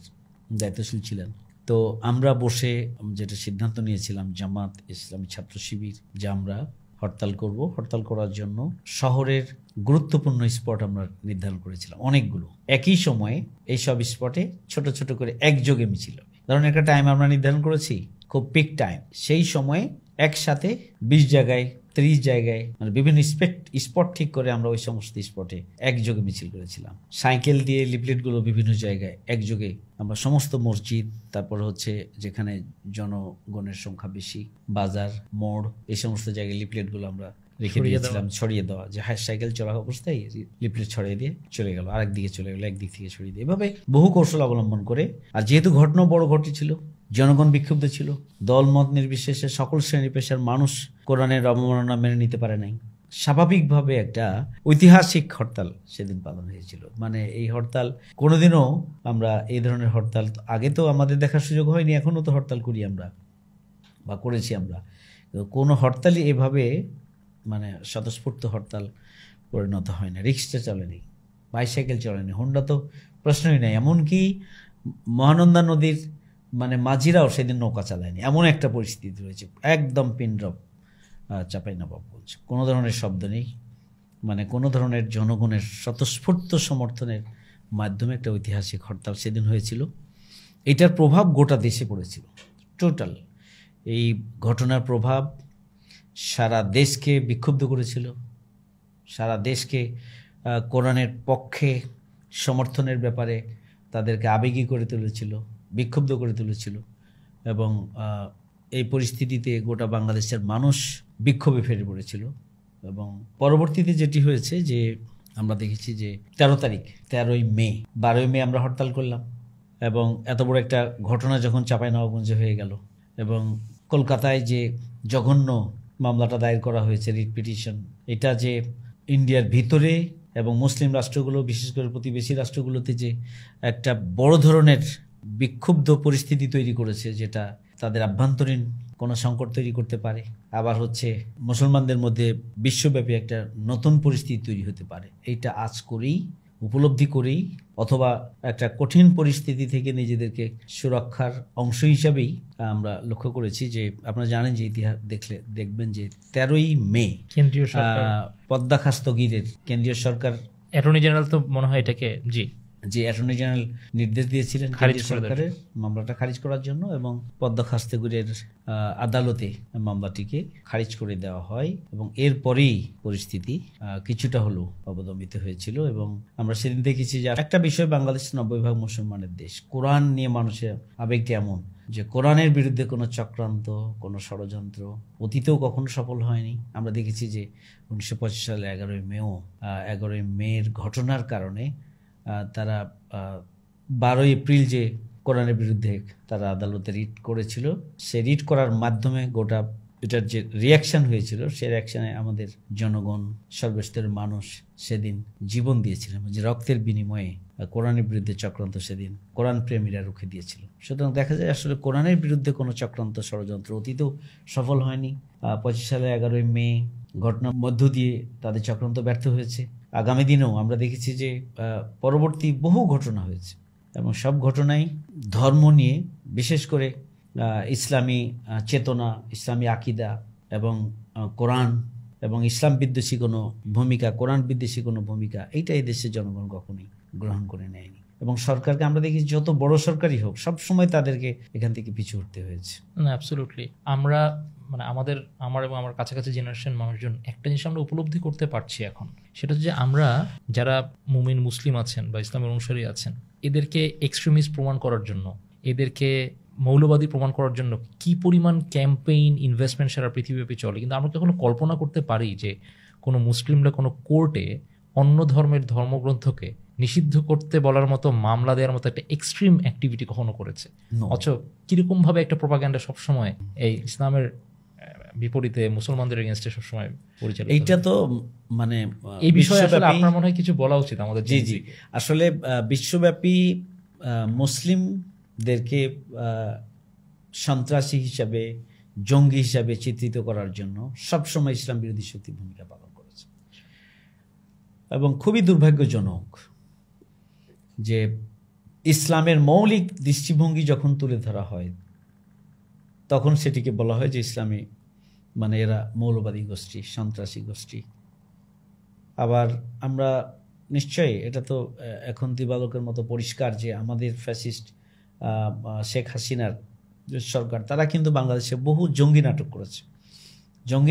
দায়িত্বশীল ছিলেন। তো আমরা বসে যেটা সিদ্ধান্ত নিয়েছিলাম জামাত ইসলামী ছাত্র শিবির, যে আমরা হরতাল করব। হরতাল করার জন্য শহরের গুরুত্বপূর্ণ স্পট আমরা নির্ধারণ করেছিলাম অনেকগুলো। একই সময়ে এইসব স্পটে ছোট ছোট করে একযোগে মিছিল হবে। ধরুন একটা টাইম আমরা নির্ধারণ করেছি, খুব পিক টাইম, সেই সময়ে একসাথে 20 জায়গায় 30 জায়গায় মানে বিভিন্ন স্পট ঠিক করে আমরা ওই সমস্ত স্পটে একযোগে মিছিল করেছিলাম। সাইকেল দিয়ে লিফলেটগুলো বিভিন্ন জায়গায় একযোগে আমরা সমস্ত মসজিদ, তারপর হচ্ছে যেখানে জনগণের সংখ্যা বেশি, বাজার, মোড়, এই সমস্ত জায়গায় লিফলেটগুলো আমরা রেখে দিয়েছিলাম, ছড়িয়ে দেওয়া, যে সাইকেল চলা অবস্থায় লিফলেট ছড়িয়ে দিয়ে চলে গেল, আরেক দিকে চলে গেল, একদিক থেকে ছড়িয়ে দিয়ে, এভাবে বহু কৌশল অবলম্বন করে। আর যেহেতু ঘটনা বড় ঘটেছিল, জনগণ বিক্ষুব্ধ ছিল, দল মত নির্বিশেষে সকল শ্রেণী পেশার মানুষ কোরআনের অবমাননা মেনে নিতে পারে নাই, স্বাভাবিকভাবে একটা ঐতিহাসিক হরতাল সেদিন পালন হয়েছিল। মানে এই হরতাল কোনোদিনও আমরা এই ধরনের হরতাল আগে তো আমাদের দেখার সুযোগ হয়নি, এখনও তো হরতাল করি আমরা বা করেছি আমরা, কোনো হরতালই এভাবে মানে স্বতঃস্ফূর্ত হরতাল পরিণত হয় না। রিক্সা চলেনি, বাইসাইকেল চলেনি, হোন্ডা তো প্রশ্নই নাই, এমনকি মহানন্দা নদীর মানে মাঝিরাও সেদিন নৌকা চালায়নি, এমন একটা পরিস্থিতি রয়েছে। একদম পিনড্রপ চাঁপাইনবাবগঞ্জ, কোনো ধরনের শব্দ নেই, মানে কোনো ধরনের জনগণের স্বতঃস্ফূর্ত সমর্থনের মাধ্যমে একটা ঐতিহাসিক হরতাল সেদিন হয়েছিল। এটার প্রভাব গোটা দেশে পড়েছিল, টোটাল এই ঘটনার প্রভাব সারা দেশকে বিক্ষুব্ধ করেছিল, সারা দেশকে কোরআনের পক্ষে সমর্থনের ব্যাপারে তাদেরকে আবেগী করে তুলেছিল, বিক্ষুব্ধ করে তুলেছিল। এবং এই পরিস্থিতিতে গোটা বাংলাদেশের মানুষ বিক্ষোভে ফেরে পড়েছিল। এবং পরবর্তীতে যেটি হয়েছে যে আমরা দেখেছি যে 13ই মে 12ই মে আমরা হরতাল করলাম, এবং এত বড় একটা ঘটনা যখন চাঁপাইনবাবগঞ্জে হয়ে গেল, এবং কলকাতায় যে জঘন্য মামলাটা দায়ের করা হয়েছে, রিট পিটিশন, এটা যে ইন্ডিয়ার ভিতরে এবং মুসলিম রাষ্ট্রগুলো, বিশেষ করে প্রতিবেশী রাষ্ট্রগুলোতে যে একটা বড় ধরনের বিক্ষুব্ধ পরিস্থিতি তৈরি করেছে, যেটা তাদের আভ্যন্তরীণ কোনো সংকট তৈরি করতে পারে, আবার হচ্ছে মুসলমানদের মধ্যে বিশ্বব্যাপী একটা নতুন পরিস্থিতি তৈরি হতে পারে। এইটা আজ করেই উপলব্ধি করেই অথবা একটা কঠিন পরিস্থিতি থেকে নিজেদেরকে সুরক্ষার অংশ হিসাবেই আমরা লক্ষ্য করেছি যে আপনারা জানেন যে ইতিহাস দেখবেন যে 13ই মে কেন্দ্রীয় সরকার পদ্মা খাত স্থগিতের কেন্দ্রীয় সরকার অ্যাটর্নি জেনারেল তো মনে হয় এটাকে যে অ্যাটর্নি জেনারেল নির্দেশ দিয়েছিলেন কেন্দ্রীয় সরকারের মামলাটা খারিজ করার জন্য, এবং পদ্মা খাত স্থগিতের আদালতে মামলাটিকে খারিজ করে দেওয়া হয় এবং এরপরেই পরিস্থিতি কিছুটা হলেও অবদমিত হয়েছিল। এবং আমরা সেদিন দেখেছি যে একটা বিষয়, বাংলাদেশ 90% মুসলমানের দেশ, কোরআন নিয়ে মানুষের আবেগটি এমন যে কোরআনের বিরুদ্ধে কোনো চক্রান্ত, কোনো ষড়যন্ত্র অতীতেও কখনো সফল হয়নি। আমরা দেখেছি যে 1925 সালে 11ই মের ঘটনার কারণে তারা 12 এপ্রিল যে কোরআনের বিরুদ্ধে তারা আদালতে রিট করেছিল, সে রিট করার মাধ্যমে গোটা এটার যে রিয়াকশন হয়েছিল, সে রিয়াকশনে আমাদের জনগণ, সর্বস্তরের মানুষ সেদিন জীবন দিয়েছিলেন, যে রক্তের বিনিময়ে কোরআনের বিরুদ্ধে চক্রান্ত সেদিন কোরআন প্রেমীরা রুখে দিয়েছিল। সুতরাং দেখা যায় আসলে কোরআনের বিরুদ্ধে কোনো চক্রান্ত ষড়যন্ত্র অতীতেও সফল হয়নি। 25 সালে 11ই মে ঘটনার মধ্য দিয়ে তাদের চক্রান্ত ব্যর্থ হয়েছে। আগামী দিনেও আমরা দেখেছি যে পরবর্তী বহু ঘটনা হয়েছে এবং সব ঘটনাই ধর্ম নিয়ে, বিশেষ করে ইসলামী চেতনা, ইসলামী আকিদা এবং কোরআন এবং ইসলাম বিদ্বেষী কোনো ভূমিকা, কোরআন বিদ্বেষী কোনো ভূমিকা, এইটা এই দেশের জনগণ কখনোই গ্রহণ করে নেয়নি। এবং সরকারকে আমরা দেখি যত বড় সরকারই হোক সবসময় তাদেরকে এখান থেকে পিছু উঠতে হয়েছে। না, অ্যাবসলিউটলি। আমরা মানে আমার এবং আমার কাছাকাছি জেনারেশন মানুষজন একটা জিনিস আমরা উপলব্ধি করতে পারছি এখন, সেটা হচ্ছে যে আমরা যারা মুমিন মুসলিম আছেন বা ইসলামের অনুসারী আছেন, এদেরকে এক্সট্রিমিস্ট প্রমাণ করার জন্য, এদেরকে মৌলবাদী প্রমাণ করার জন্য কি পরিমাণ ক্যাম্পেইন, ইনভেস্টমেন্ট সারা পৃথিবীব্যাপী চলে। কিন্তু আমরা কখনো কল্পনা করতে পারি যে কোনো মুসলিমরা কোনো কোর্টে অন্য ধর্মের ধর্মগ্রন্থকে নিষিদ্ধ করতে বলার মতো, মামলা দেওয়ার মতো একটা এক্সট্রিম অ্যাক্টিভিটি কখনো করেছে। অথচ কিরকমভাবে একটা প্রোপাগান্ডা সবসময় এই ইসলামের বিপরীতে মুসলমানদের এগেইনস্টে সবসময় পরিচালিত। এইটা তো মানে এই বিষয়ে আসলে আপনার মনে হয় কিছু বলা উচিত আমাদের। জি, আসলে বিশ্বব্যাপী মুসলিমদেরকে সন্ত্রাসী হিসাবে, জঙ্গি হিসাবে চিত্রিত করার জন্য সবসময় ইসলাম বিরোধী শক্তি ভূমিকা পালন করেছে। এবং খুবই দুর্ভাগ্যজনক যে ইসলামের মৌলিক দৃষ্টিভঙ্গি যখন তুলে ধরা হয় তখন সেটিকে বলা হয় যে ইসলামী মানে এরা মৌলবাদী গোষ্ঠী, সন্ত্রাসী গোষ্ঠী। আবার আমরা নিশ্চয়ই এটা তো এখন দিবালোকের মতো পরিষ্কার যে আমাদের ফ্যাসিস্ট শেখ হাসিনার সরকার, তারা কিন্তু বাংলাদেশে বহু জঙ্গি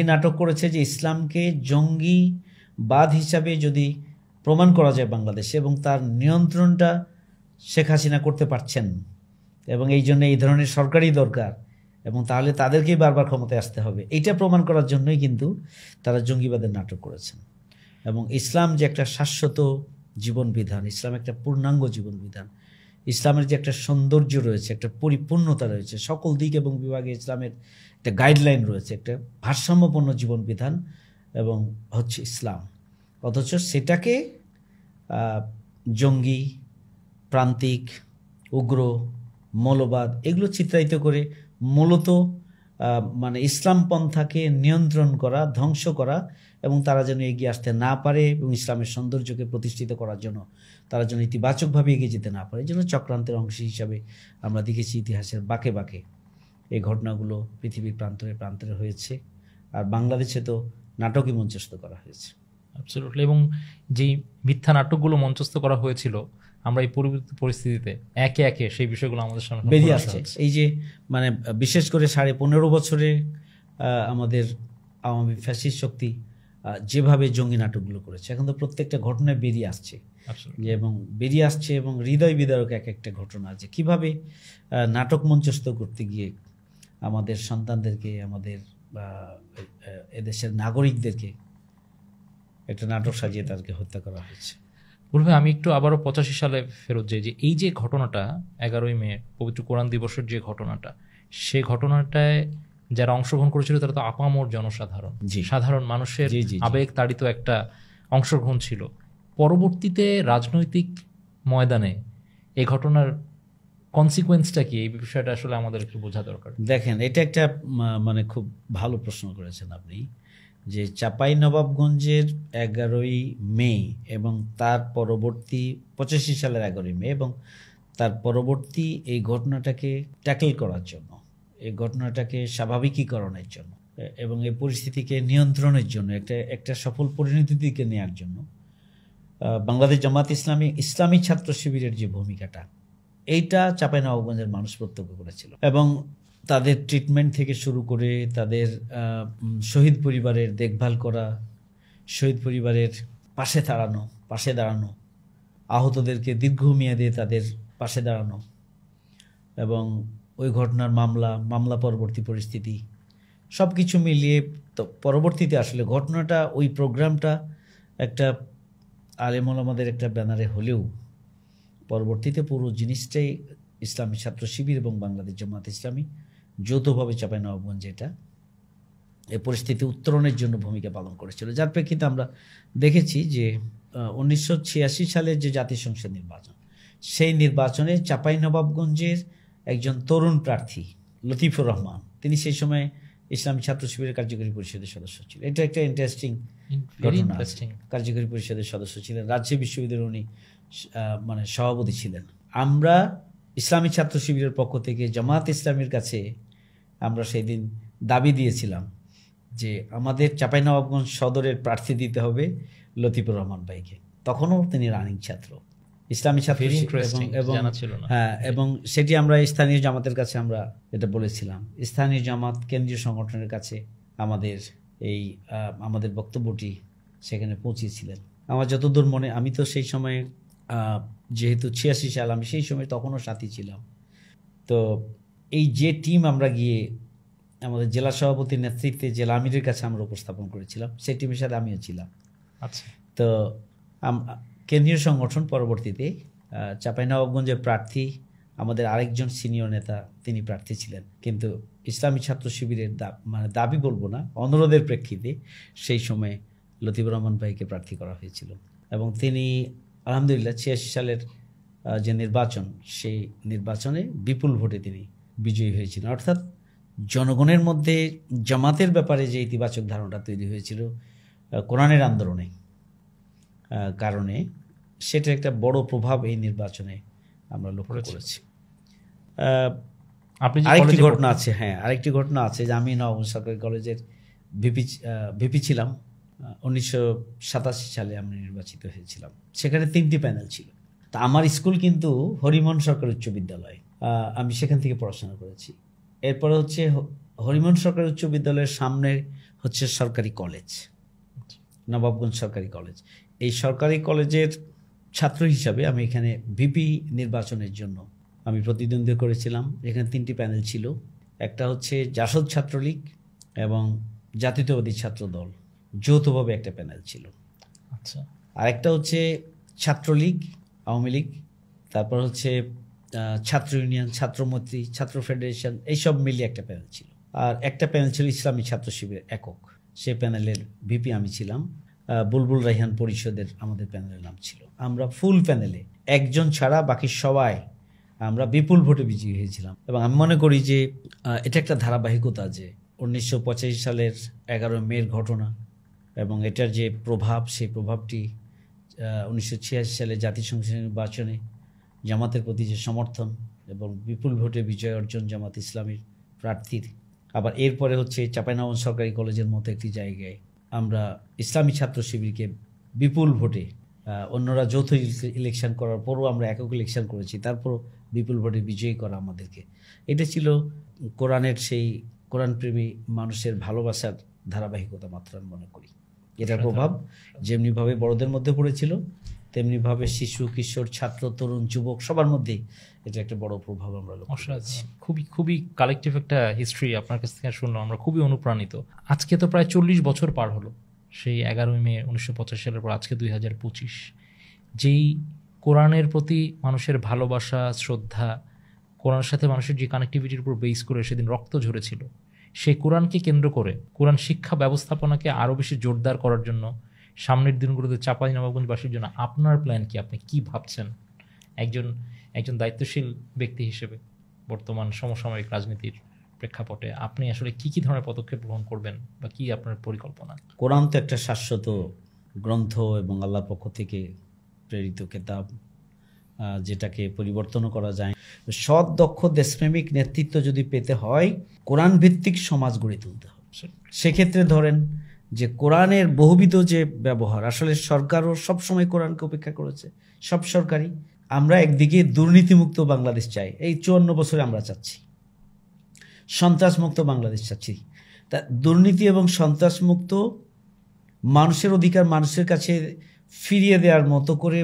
নাটক করেছে যে ইসলামকে জঙ্গিবাদ হিসাবে যদি প্রমাণ করা যায় বাংলাদেশে, এবং তার নিয়ন্ত্রণটা শেখ হাসিনা করতে পারছেন, এবং এই জন্য এই ধরনের সরকারই দরকার, এবং তাহলে তাদেরকেই বারবার ক্ষমতায় আসতে হবে, এইটা প্রমাণ করার জন্যই কিন্তু তারা জঙ্গিবাদের নাটক করেছেন। এবং ইসলাম যে একটা শাশ্বত জীবন বিধান, ইসলাম একটা পূর্ণাঙ্গ জীবন বিধান, ইসলামের যে একটা সৌন্দর্য রয়েছে, একটা পরিপূর্ণতা রয়েছে, সকল দিক এবং বিভাগে ইসলামের একটা গাইডলাইন রয়েছে, একটা ভারসাম্যপূর্ণ জীবন বিধান এবং হচ্ছে ইসলাম। অথচ সেটাকে জঙ্গি, প্রান্তিক, উগ্র, মৌলবাদ এগুলো চিত্রায়িত করে মূলত মানে ইসলাম পন্থাকে নিয়ন্ত্রণ করা, ধ্বংস করা, এবং তারা যেন এগিয়ে আসতে না পারে এবং ইসলামের সৌন্দর্যকে প্রতিষ্ঠিত করার জন্য তারা যেন ইতিবাচকভাবে এগিয়ে যেতে না পারে, এই জন্য চক্রান্তের অংশ হিসাবে আমরা দেখেছি ইতিহাসের বাঁকে বাঁকে এই ঘটনাগুলো পৃথিবীর প্রান্তরে প্রান্তরে হয়েছে। আর বাংলাদেশে তো নাটকই মঞ্চস্থ করা হয়েছে। অ্যাবসলিউটলি। এবং যেই মিথ্যা নাটকগুলো মঞ্চস্থ করা হয়েছিল, আমরা এই পরিবর্তিত পরিস্থিতিতে একে একে সেই বিষয়গুলো আমাদের সামনে বেরিয়ে আসছে। এই যে মানে বিশেষ করে 15.5 বছরে আমাদের আওয়ামী ফ্যাসিস্ট শক্তি যেভাবে জঙ্গি নাটকগুলো করেছে, এখন তো প্রত্যেকটা ঘটনায় বেরিয়ে আসছে এবং হৃদয় বিদারক এক একটা ঘটনা, যে কিভাবে নাটক মঞ্চস্থ করতে গিয়ে আমাদের সন্তানদেরকে, আমাদের এদেশের নাগরিকদেরকে একটা নাটক সাজিয়ে তাদেরকে হত্যা করা হয়েছে। বলবে আমি একটু আবারও 85 সালে ফেরত যাই, যে এই যে ঘটনাটা 11ই মে পবিত্র কোরআন দিবসের যে ঘটনাটা, সেই ঘটনাটায় যারা অংশগ্রহণ করেছিল তারা তো আপামর জনসাধারণ, সাধারণ মানুষের আবেগ তাড়িত একটা অংশগ্রহণ ছিল। পরবর্তীতে রাজনৈতিক ময়দানে এই ঘটনার কনসিকুয়েন্সটা কি, এই বিষয়টা আসলে আমাদের একটু বোঝা দরকার। দেখেন, এটা একটা মানে খুব ভালো প্রশ্ন করেছেন আপনি, যে চাঁপাইনবাবগঞ্জের 11ই মে এবং তার পরবর্তী 85 সালের 11ই মে এবং তার পরবর্তী এই ঘটনাটাকে ট্যাকেল করার জন্য, এই ঘটনাটাকে স্বাভাবিকীকরণের জন্য এবং এই পরিস্থিতিকে নিয়ন্ত্রণের জন্য একটা সফল পরিণতির দিকে নেওয়ার জন্য বাংলাদেশ জামাত ইসলামী ছাত্র শিবিরের যে ভূমিকাটা, এইটা চাঁপাইনবাবগঞ্জের মানুষ প্রত্যক্ষ করেছিল এবং তাদের ট্রিটমেন্ট থেকে শুরু করে তাদের শহীদ পরিবারের দেখভাল করা, শহীদ পরিবারের পাশে দাঁড়ানো, আহতদেরকে দীর্ঘমেয়াদে তাদের পাশে দাঁড়ানো এবং ওই ঘটনার মামলা পরবর্তী পরিস্থিতি সব কিছু মিলিয়ে তো পরবর্তীতে আসলে ঘটনাটা, ওই প্রোগ্রামটা একটা আলেম ওলামাদের একটা ব্যানারে হলেও পরবর্তীতে পুরো জিনিসটাই ইসলামী ছাত্র শিবির এবং বাংলাদেশ জামাত ইসলামী যৌথভাবে চাঁপাইনবাবগঞ্জে এটা এই পরিস্থিতি উত্তরণের জন্য ভূমিকা পালন করেছিল, যার প্রেক্ষিতে আমরা দেখেছি যে 1986 সালের যে জাতীয় সংসদ নির্বাচন, সেই নির্বাচনে চাঁপাইনবাবগঞ্জের একজন তরুণ প্রার্থী লতিফুর রহমান, তিনি সেই সময় ইসলামী ছাত্র শিবিরের কার্যকরী পরিষদের সদস্য ছিলেন। এটা একটা ইন্টারেস্টিং ঘটনা। কার্যকরী পরিষদের সদস্য ছিলেন, রাজশাহী বিশ্ববিদ্যালয়ের উনি মানে সভাপতি ছিলেন। আমরা ইসলামী ছাত্র শিবিরের পক্ষ থেকে জামাত ইসলামীর কাছে আমরা সেই দিন দাবি দিয়েছিলাম যে আমাদের চাঁপাইনবাবগঞ্জ সদরের প্রার্থী দিতে হবে লতিফুর রহমান ভাইকে। তখনও তিনি রানিং ছাত্র, ইসলামী ছাত্র এবং সেটি আমরা স্থানীয় জামাতের কাছে আমরা এটা বলেছিলাম, স্থানীয় জামাত কেন্দ্রীয় সংগঠনের কাছে আমাদের বক্তব্যটি সেখানে পৌঁছেছিলেন। আমার যতদূর মনে, আমি তো সেই সময় যেহেতু 86 সাল, আমি সেই সময় তখনও সাথী ছিলাম। তো এই যে টিম আমরা গিয়ে আমাদের জেলা সভাপতির নেতৃত্বে জেলা আমিরের কাছে আমরা উপস্থাপন করেছিলাম, সেই টিমের সাথে আমিও ছিলাম। আচ্ছা, তো কেন্দ্রীয় সংগঠন পরবর্তীতে চাঁপাইনবাবগঞ্জের প্রার্থী আমাদের আরেকজন সিনিয়র নেতা, তিনি প্রার্থী ছিলেন, কিন্তু ইসলামী ছাত্র শিবিরের দাবি বলবো না, অনুরোধের প্রেক্ষিতে সেই সময় লতিফুর রহমান ভাইকে প্রার্থী করা হয়েছিল এবং তিনি আলহামদুলিল্লাহ 86 সালের যে নির্বাচন, সেই নির্বাচনে বিপুল ভোটে তিনি বিজয়ী হয়েছিলেন। অর্থাৎ জনগণের মধ্যে জামাতের ব্যাপারে যে ইতিবাচক ধারণাটা তৈরি হয়েছিল কোরআনের আন্দোলনে কারণে, সেটা একটা বড় প্রভাব এই নির্বাচনে আমরা লক্ষ্য করেছি। আরেকটি ঘটনা আছে যে আমি নবগঞ্জ সরকারি কলেজের ভিপি ছিলাম। 1987 সালে আমি নির্বাচিত হয়েছিলাম। সেখানে 3টি প্যানেল ছিল। তা আমার স্কুল কিন্তু হরিমোহন সরকারি উচ্চ বিদ্যালয়, আমি সেখান থেকে পড়াশোনা করেছি। এরপরে হচ্ছে হরিমোহন সরকারি উচ্চ বিদ্যালয়ের সামনে হচ্ছে সরকারি কলেজ, নবাবগঞ্জ সরকারি কলেজ। এই সরকারি কলেজের ছাত্র হিসাবে আমি এখানে ভিপি নির্বাচনের জন্য আমি প্রতিদ্বন্দ্বিতা করেছিলাম। এখানে 3টি প্যানেল ছিল। একটা হচ্ছে জাসদ ছাত্রলীগ এবং জাতীয়তাবাদী ছাত্র দল, যৌথভাবে একটা প্যানেল ছিল। আচ্ছা, আরেকটা হচ্ছে ছাত্রলীগ, আওয়ামী লীগ, তারপর হচ্ছে ছাত্র ইউনিয়ন, ছাত্রমৈত্রী, ছাত্র ফেডারেশন, এইসব মিলিয়ে একটা প্যানেল ছিল। আর একটা প্যানেল ছিল ইসলামী ছাত্র শিবির একক, সে প্যানেলের ভিপি আমি ছিলাম। বুলবুল রায়হান পরিষদের আমাদের প্যানেলের নাম ছিল। আমরা ফুল প্যানেলে একজন ছাড়া বাকি সবাই আমরা বিপুল ভোটে বিজয়ী হয়েছিলাম। এবং আমি মনে করি যে এটা একটা ধারাবাহিকতা, যে 1985 সালের 11 মের ঘটনা এবং এটার যে প্রভাব, সেই প্রভাবটি 1986 সালে জাতীয় সংসদ নির্বাচনে জামাতের প্রতি যে সমর্থন এবং বিপুল ভোটে বিজয় অর্জন জামাত ইসলামীর প্রার্থীর, আবার এরপরে হচ্ছে চাঁপাইনবাবগঞ্জ সরকারি কলেজের মতো একটি জায়গায় আমরা ইসলামী ছাত্র শিবিরকে বিপুল ভোটে, অন্যরা যৌথ ইলেকশন করার পরও আমরা একক ইলেকশন করেছি, তারপরও বিপুল ভোটে বিজয়ী করা আমাদেরকে, এটা ছিল কোরআনের সেই কোরআনপ্রেমী মানুষের ভালোবাসার ধারাবাহিকতা মাত্র আমি মনে করি। এটার প্রভাব যেমনিভাবে বড়দের মধ্যে পড়েছিল, তেমনিভাবে শিশু, কিশোর, ছাত্র, তরুণ, যুবক সবার মধ্যেই এটা একটা বড় প্রভাব আমরা লক্ষ্য করেছি। খুবই খুবই কালেকটিভ একটা হিস্ট্রি আপনার কাছ থেকে শুনলাম, আমরা খুবই অনুপ্রাণিত। আজকে তো প্রায় 40 বছর পার হলো, সেই 11 মে 1985 সালের পর আজকে 2025। যেই কোরআনের প্রতি মানুষের ভালোবাসা, শ্রদ্ধা, কোরআনের সাথে মানুষের যে কানেক্টিভিটির উপর বেস করে সেদিন রক্ত ঝরেছিল, সেই কোরআনকে কেন্দ্র করে কোরআন শিক্ষা ব্যবস্থাপনাকে আরও বেশি জোরদার করার জন্য সামনের দিনগুলোতে চাঁপাইনবাবগঞ্জবাসীর জন্য আপনার প্ল্যান কি? আপনি কি ভাবছেন একজন দায়িত্বশীল ব্যক্তি হিসেবে বর্তমান সমসাময়িক রাজনীতির প্রেক্ষাপটে আপনি আসলে কি কি ধরনের পদক্ষেপ গ্রহণ করবেন বা কি আপনার পরিকল্পনা? কোরআন তো একটা শাশ্বত গ্রন্থ এবং আল্লাহর পক্ষ থেকে প্রেরিত কিতাব, যেটাকে পরিবর্তনও করা যায়। সৎ দক্ষ দেশপ্রেমিক নেতৃত্ব যদি পেতে হয়, কোরআন ভিত্তিক সমাজ গড়ে তুলতে হবে। সেক্ষেত্রে ধরেন যে কোরআনের বহুবিধ যে ব্যবহার, আসলে সরকারও সবসময় কোরআনকে উপেক্ষা করেছে, সব সরকারই। আমরা একদিকে দুর্নীতিমুক্ত বাংলাদেশ চাই, এই 54 বছরে আমরা চাচ্ছি। সন্ত্রাসমুক্ত বাংলাদেশ চাচ্ছি। তা দুর্নীতি এবং সন্ত্রাসমুক্ত, মানুষের অধিকার মানুষের কাছে ফিরিয়ে দেওয়ার মতো করে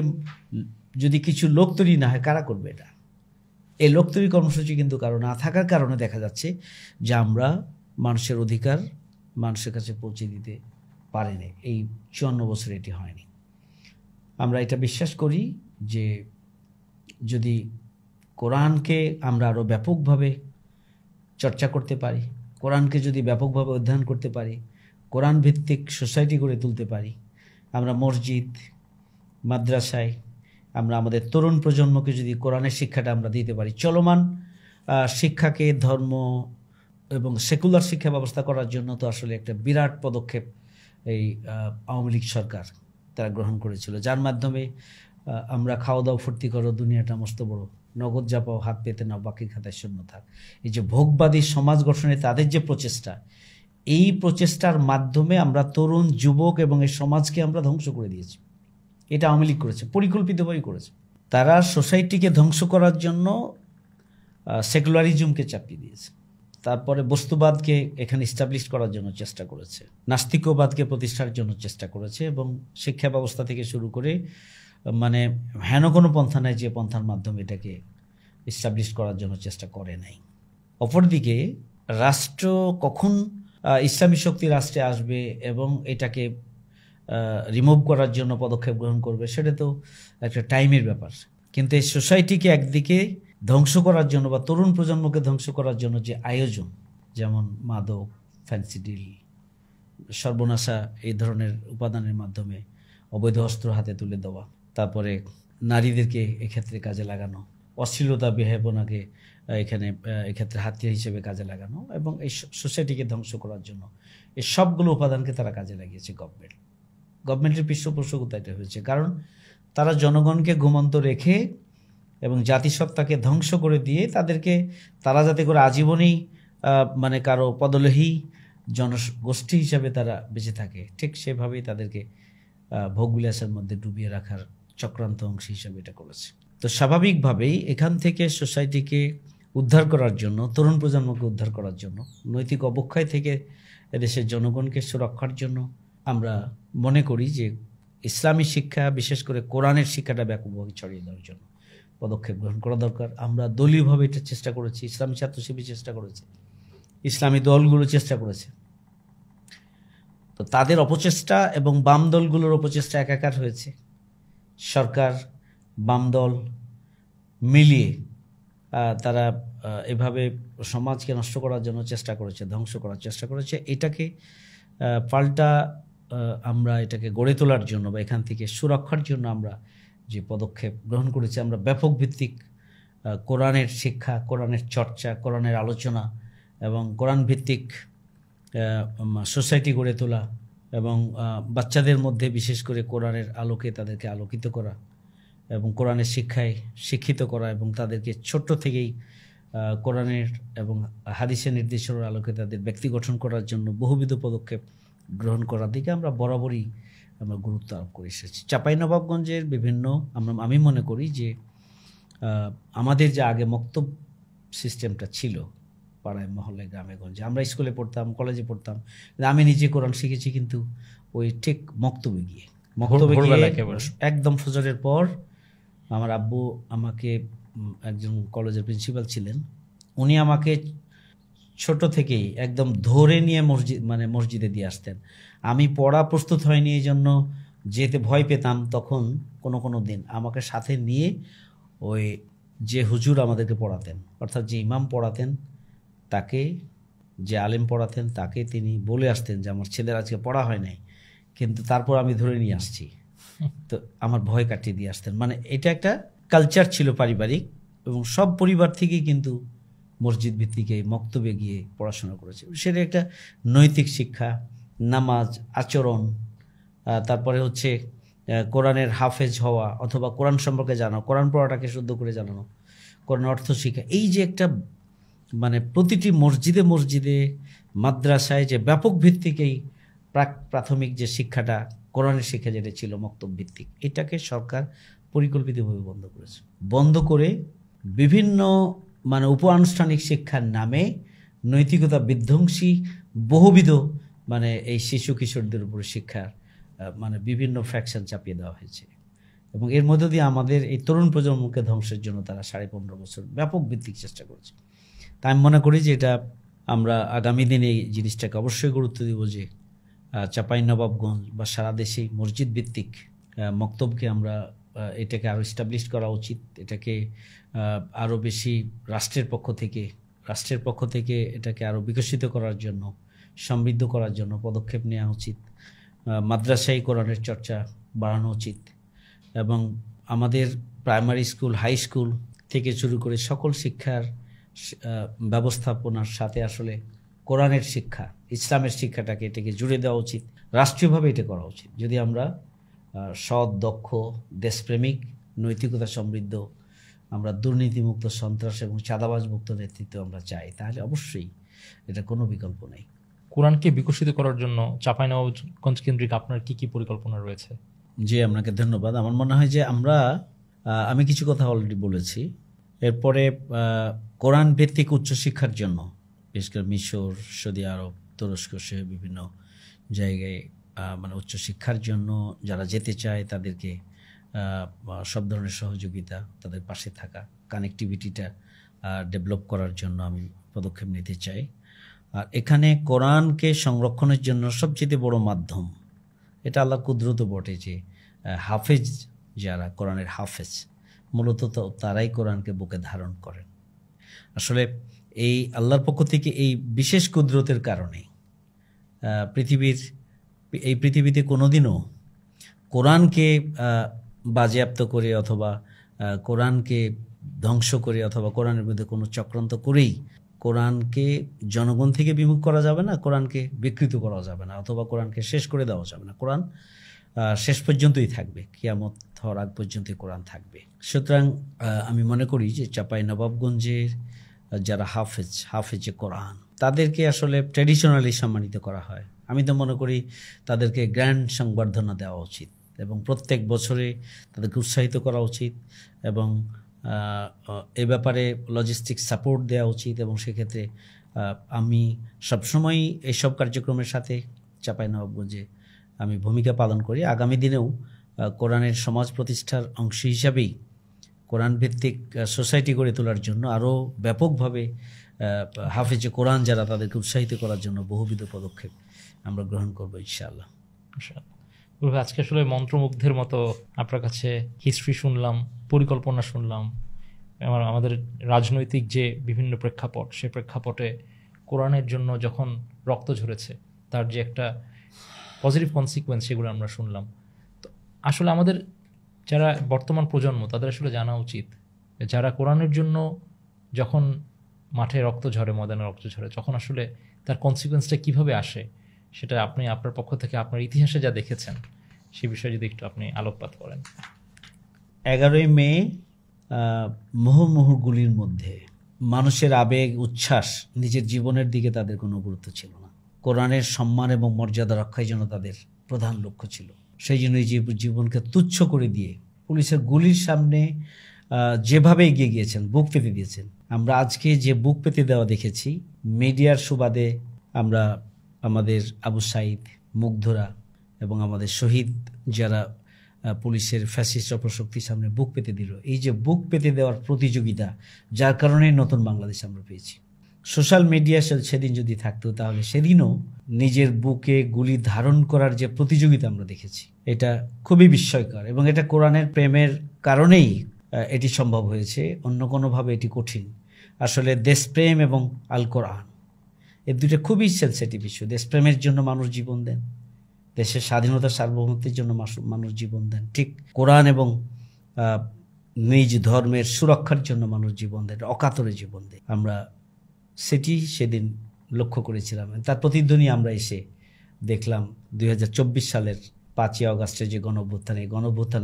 যদি কিছু লোক তৈরি না হয়, কারা করবে এটা? এই লোক তৈরি কর্মসূচি কিন্তু কারো না থাকার কারণে দেখা যাচ্ছে যে আমরা মানুষের অধিকার মানুষের কাছে পৌঁছে দিতে পারিনি। এই 54 বছরে এটি হয়নি। আমরা এটা বিশ্বাস করি যে যদি কোরআনকে আমরা আরও ব্যাপকভাবে চর্চা করতে পারি, কোরআনকে যদি ব্যাপকভাবে অধ্যয়ন করতে পারি, কোরআন ভিত্তিক সোসাইটি গড়ে তুলতে পারি, আমরা মসজিদ মাদ্রাসায় আমরা আমাদের তরুণ প্রজন্মকে যদি কোরআনের শিক্ষাটা আমরা দিতে পারি, চলমান শিক্ষাকে ধর্ম এবং সেকুলার শিক্ষা ব্যবস্থা করার জন্য তো আসলে একটা বিরাট পদক্ষেপ এই আওয়ামী লীগ সরকার তারা গ্রহণ করেছিল, যার মাধ্যমে আমরা খাওয়া দাওয়া ফুর্তি করো, দুনিয়াটা মস্ত বড়, নগদ যা পাও হাত পেতে নাও, বাকির খাতায় শূন্য থাক। এই যে ভোগবাদী সমাজ গঠনে তাদের যে প্রচেষ্টা, এই প্রচেষ্টার মাধ্যমে আমরা তরুণ যুবক এবং এই সমাজকে আমরা ধ্বংস করে দিয়েছি। এটা আওয়ামী লীগ করেছে, পরিকল্পিতভাবেই করেছে। তারা সোসাইটিকে ধ্বংস করার জন্য সেকুলারিজমকে চাপিয়ে দিয়েছে, তারপরে বস্তুবাদকে এখানে ইস্টাবলিশ করার জন্য চেষ্টা করেছে, নাস্তিকবাদকে প্রতিষ্ঠার জন্য চেষ্টা করেছে, এবং শিক্ষা ব্যবস্থা থেকে শুরু করে মানে হেন কোনো পন্থা নাই যে পন্থার মাধ্যমে এটাকে ইস্টাবলিশ করার জন্য চেষ্টা করে নাই। অপরদিকে রাষ্ট্র কখন ইসলামী শক্তি রাষ্ট্রে আসবে এবং এটাকে রিমুভ করার জন্য পদক্ষেপ গ্রহণ করবে, সেটা তো একটা টাইমের ব্যাপার। কিন্তু এই সোসাইটিকে একদিকে ধ্বংস করার জন্য বা তরুণ প্রজন্মকে ধ্বংস করার জন্য যে আয়োজন, যেমন মাদক, ফ্যান্সিডিল, সর্বনাশা, এই ধরনের উপাদানের মাধ্যমে অবৈধ অস্ত্র হাতে তুলে দেওয়া, তারপরে নারীদেরকে এক্ষেত্রে কাজে লাগানো, অশ্লীলতা বিহেবনাকে এক্ষেত্রে হাতিয়ার হিসেবে কাজে লাগানো, এবং এই সোসাইটিকে ধ্বংস করার জন্য এই সবগুলো উপাদানকে তারা কাজে লাগিয়েছে। গভর্নমেন্টের পৃষ্ঠপোষকতা এটা হয়েছে, কারণ তারা জনগণকে ঘুমন্ত রেখে এবং জাতিসত্তাকে ধ্বংস করে দিয়ে তারা যাতে করে আজীবনই মানে কারো পদলোহী জনগোষ্ঠী হিসাবে তারা বেঁচে থাকে, ঠিক সেভাবেই তাদেরকে ভোগবিলাসের মধ্যে ডুবিয়ে রাখার চক্রান্ত অংশ হিসাবে এটা করেছে। তো স্বাভাবিকভাবেই এখান থেকে সোসাইটিকে উদ্ধার করার জন্য, তরুণ প্রজন্মকে উদ্ধার করার জন্য, নৈতিক অবক্ষয় থেকে এদেশের জনগণকে সুরক্ষার জন্য আমরা মনে করি যে ইসলামী শিক্ষা, বিশেষ করে কোরআনের শিক্ষাটা ব্যাপকভাবে ছড়িয়ে দেওয়ার জন্য পদক্ষেপ গ্রহণ করা দরকার। আমরা দলীয়ভাবে এটা চেষ্টা করেছি, ইসলামী ছাত্র শিবির চেষ্টা করেছে, ইসলামী দলগুলো চেষ্টা করেছে। তো তাদের অপচেষ্টা এবং বাম দলগুলোর অপচেষ্টা একাকার হয়েছে। সরকার, বাম দল মিলিয়ে তারা এভাবে সমাজকে নষ্ট করার জন্য চেষ্টা করেছে, ধ্বংস করার চেষ্টা করেছে। এটাকে পাল্টা আমরা এটাকে গড়ে তোলার জন্য বা এখান থেকে সুরক্ষার জন্য আমরা যে পদক্ষেপ গ্রহণ করেছি, আমরা ব্যাপক ভিত্তিক কোরআনের শিক্ষা, কোরআনের চর্চা, কোরআনের আলোচনা এবং কোরআন ভিত্তিক সোসাইটি গড়ে তোলা, এবং বাচ্চাদের মধ্যে বিশেষ করে কোরআনের আলোকে তাদেরকে আলোকিত করা এবং কোরআনের শিক্ষায় শিক্ষিত করা, এবং তাদেরকে ছোট্ট থেকেই কোরআনের এবং হাদিসের নির্দেশের আলোকে তাদের ব্যক্তি গঠন করার জন্য বহুবিধ পদক্ষেপ গ্রহণ করার দিকে আমরা বরাবরই আমরা গুরুত্ব আরোপ করে এসেছি। চাঁপাইনবাবগঞ্জের বিভিন্ন আমি মনে করি যে আমাদের যে আগে মক্তব সিস্টেমটা ছিল পাড়ায় মহল্লে গ্রামে গঞ্জে, আমরা স্কুলে পড়তাম, কলেজে পড়তাম, আমি নিজে কোরআন শিখেছি কিন্তু ওই ঠিক মক্তবে গিয়ে একদম ফজরের পর আমার আব্বু আমাকে, একজন কলেজের প্রিন্সিপাল ছিলেন, উনি আমাকে ছোট থেকেই একদম ধরে নিয়ে মসজিদে দিয়ে আসতেন। আমি পড়া প্রস্তুত হয়নি, এই জন্য যেতে ভয় পেতাম, তখন কোনো দিন আমাকে সাথে নিয়ে ওই যে হুজুর আমাদেরকে পড়াতেন, অর্থাৎ যে ইমাম পড়াতেন তাকে, যে আলেম পড়াতেন তাকে তিনি বলে আসতেন যে আমার ছেলের আজকে পড়া হয় নাই, কিন্তু তারপর আমি ধরে নিয়ে আসছি, তো আমার ভয় কাটিয়ে দিয়ে আসতেন। মানে এটা একটা কালচার ছিল পারিবারিক, এবং সব পরিবার থেকেই কিন্তু মসজিদ ভিত্তিক এই মক্তবে গিয়ে পড়াশোনা করেছে। সেটা একটা নৈতিক শিক্ষা, নামাজ, আচরণ, তারপরে হচ্ছে কোরআনের হাফেজ হওয়া অথবা কোরআন সম্পর্কে জানা, কোরআন পড়াটাকে শুদ্ধ করে জানানো, কোরআন অর্থ শিক্ষা। এই যে একটা মানে প্রতিটি মসজিদে মসজিদে মাদ্রাসায় যে ব্যাপক ভিত্তিক এই প্রাথমিক যে শিক্ষাটা, কোরআনের শিক্ষা যেটা ছিল মক্তব ভিত্তিক, এটাকে সরকার পরিকল্পিতভাবে বন্ধ করেছে। বন্ধ করে বিভিন্ন মানে উপ আনুষ্ঠানিক শিক্ষার নামে নৈতিকতা বিধ্বংসী বহুবিধ মানে এই শিশু কিশোরদের উপরে শিক্ষার মানে বিভিন্ন ফ্র্যাকশন চাপিয়ে দেওয়া হয়েছে। এবং এর মধ্য দিয়ে আমাদের এই তরুণ প্রজন্মকে ধ্বংসের জন্য তারা 15.5 বছর ব্যাপক ভিত্তিক চেষ্টা করেছে। তাই আমি মনে করি যে এটা আমরা আগামী দিনে এই জিনিসটাকে অবশ্যই গুরুত্ব দিব যে চাঁপাইনবাবগঞ্জ বা সারা দেশেই মসজিদ ভিত্তিক মক্তবকে আমরা এটাকে আরও এস্টাবলিশ করা উচিত। এটাকে আরও বেশি রাষ্ট্রের পক্ষ থেকে এটাকে আরও বিকশিত করার জন্য, সমৃদ্ধ করার জন্য পদক্ষেপ নেওয়া উচিত। মাদ্রাসায় কোরআনের চর্চা বাড়ানো উচিত এবং আমাদের প্রাইমারি স্কুল, হাই স্কুল থেকে শুরু করে সকল শিক্ষার ব্যবস্থাপনার সাথে আসলে কোরআনের শিক্ষা, ইসলামের শিক্ষাটাকে এটাকে জুড়ে দেওয়া উচিত। রাষ্ট্রীয়ভাবে এটা করা উচিত যদি আমরা সৎ, দক্ষ, দেশপ্রেমিক, নৈতিকতা সমৃদ্ধ, আমরা দুর্নীতিমুক্ত, সন্ত্রাস এবং চাঁদাবাজ মুক্ত নেতৃত্ব আমরা চাই, তাহলে অবশ্যই এটা কোনো বিকল্প নেই। কোরআনকে বিকশিত করার জন্য চাঁপাইনবাবগঞ্জ কেন্দ্রিক আপনার কি কি পরিকল্পনা রয়েছে? জি, আপনাকে ধন্যবাদ। আমার মনে হয় যে আমি কিছু কথা অলরেডি বলেছি। এরপরে কোরআন ভিত্তিক উচ্চশিক্ষার জন্য বিশেষ করে মিশর, সৌদি আরব, তুরস্ক সহ বিভিন্ন জায়গায় মানে উচ্চশিক্ষার জন্য যারা যেতে চায় তাদেরকে সব ধরনের সহযোগিতা, তাদের পাশে থাকা, কানেক্টিভিটিটা ডেভেলপ করার জন্য আমি পদক্ষেপ নিতে চাই। আর এখানে কোরআনকে সংরক্ষণের জন্য সবচেয়ে বড় মাধ্যম, এটা আল্লাহর কুদরত বটে যে হাফেজ যারা কোরআনের হাফেজ, মূলত তারাই কোরআনকে বুকে ধারণ করেন। আসলে এই আল্লাহর পক্ষ থেকে এই বিশেষ কুদরতের কারণে পৃথিবীতে কোনোদিনও কোরআনকে বাজেয়াপ্ত করে অথবা কোরআনকে ধ্বংস করে অথবা কোরআনের বিরুদ্ধে কোনো চক্রান্ত করেই কোরআনকে জনগণ থেকে বিমুখ করা যাবে না, কোরআনকে বিকৃত করা যাবে না, অথবা কোরআনকে শেষ করে দেওয়া যাবে না। কোরআন শেষ পর্যন্তই থাকবে, কিয়ামত হওয়ার আগ পর্যন্তই কোরআন থাকবে। সুতরাং আমি মনে করি যে চাঁপাইনবাবগঞ্জের যারা হাফেজে কোরআন, তাদেরকে আসলে ট্র্যাডিশনালি সম্মানিত করা হয়। আমি তো মনে করি তাদেরকে গ্র্যান্ড সংবর্ধনা দেওয়া উচিত এবং প্রত্যেক বছরে তাদেরকে উৎসাহিত করা উচিত এবং এ ব্যাপারে লজিস্টিক সাপোর্ট দেওয়া উচিত। এবং সেক্ষেত্রে আমি সবসময় এইসব কার্যক্রমের সাথে চাঁপাইনবাবগঞ্জে আমি ভূমিকা পালন করি। আগামী দিনেও কোরআনের সমাজ প্রতিষ্ঠার অংশ হিসাবেই কোরআন ভিত্তিক সোসাইটি গড়ে তোলার জন্য আরও ব্যাপকভাবে হাফেজে কোরআন যারা, তাদেরকে উৎসাহিত করার জন্য বহুবিধ পদক্ষেপ আমরা গ্রহণ করবো ইনশাআল্লাহ। আজকে আসলে মন্ত্রমুগ্ধের মতো আপনার কাছে হিস্ট্রি শুনলাম, পরিকল্পনা শুনলাম, আমাদের রাজনৈতিক যে বিভিন্ন প্রেক্ষাপট, সে প্রেক্ষাপটে কোরআনের জন্য যখন রক্ত ঝরেছে তার যে একটা পজিটিভ কনসিকুয়েন্স, সেগুলো আমরা শুনলাম। তো আসলে আমাদের যারা বর্তমান প্রজন্ম, তাদের আসলে জানা উচিত যারা কোরআনের জন্য যখন মাঠে রক্ত ঝরে, ময়দানে রক্ত ঝরে, যখন আসলে তার কনসিকুয়েন্সটা কীভাবে আসে, সেটা আপনি আপনার পক্ষ থেকে আপনার ইতিহাসে যা দেখেছেন সে বিষয়ে যদি একটু আপনি আলোকপাত করেন। 11ই মে মুহুর্মুহুগুলির মধ্যে মানুষের আবেগ, উচ্ছ্বাস, নিজের জীবনের দিকে তাদের কোনো গুরুত্ব ছিল না। কোরআনের সম্মান এবং মর্যাদা রক্ষাই যেন তাদের প্রধান লক্ষ্য ছিল। সেই জন্য জীবনকে তুচ্ছ করে দিয়ে পুলিশের গুলির সামনে যেভাবে এগিয়ে গিয়েছেন, বুক পেতে দিয়েছেন। আমরা আজকে যে বুক পেতে দেওয়া দেখেছি মিডিয়ার সুবাদে, আমরা আমাদের আবু সাঈদ, মুগ্ধরা এবং আমাদের শহীদ যারা পুলিশের ফ্যাসিস্ট অপশক্তির সামনে বুক পেতে দিল, এই যে বুক পেতে দেওয়ার প্রতিযোগিতা, যার কারণে নতুন বাংলাদেশ আমরা পেয়েছি। সোশ্যাল মিডিয়া সেদিন যদি থাকতো তাহলে সেদিনও নিজের বুকে গুলি ধারণ করার যে প্রতিযোগিতা আমরা দেখেছি, এটা খুবই বিস্ময়কর এবং এটা কোরআনের প্রেমের কারণেই এটি সম্ভব হয়েছে। অন্য কোনোভাবে এটি কঠিন। আসলে দেশপ্রেম এবং আল কোরআন, এ দুটো খুবই সেন্সিটিভ ইস্যু। দেশপ্রেমের জন্য মানুষ জীবন দেন, দেশের স্বাধীনতা সার্বভৌমত্বের জন্য মানুষ জীবন দেন, ঠিক কোরআন এবং নিজ ধর্মের সুরক্ষার জন্য মানুষ জীবন দেন, অকাতরে জীবন দেন। আমরা সেটি সেদিন লক্ষ্য করেছিলাম। তার প্রতিধ্বনি আমরা এসে দেখলাম 2024 সালের 5ই আগস্টের যে গণঅভ্যুত্থানে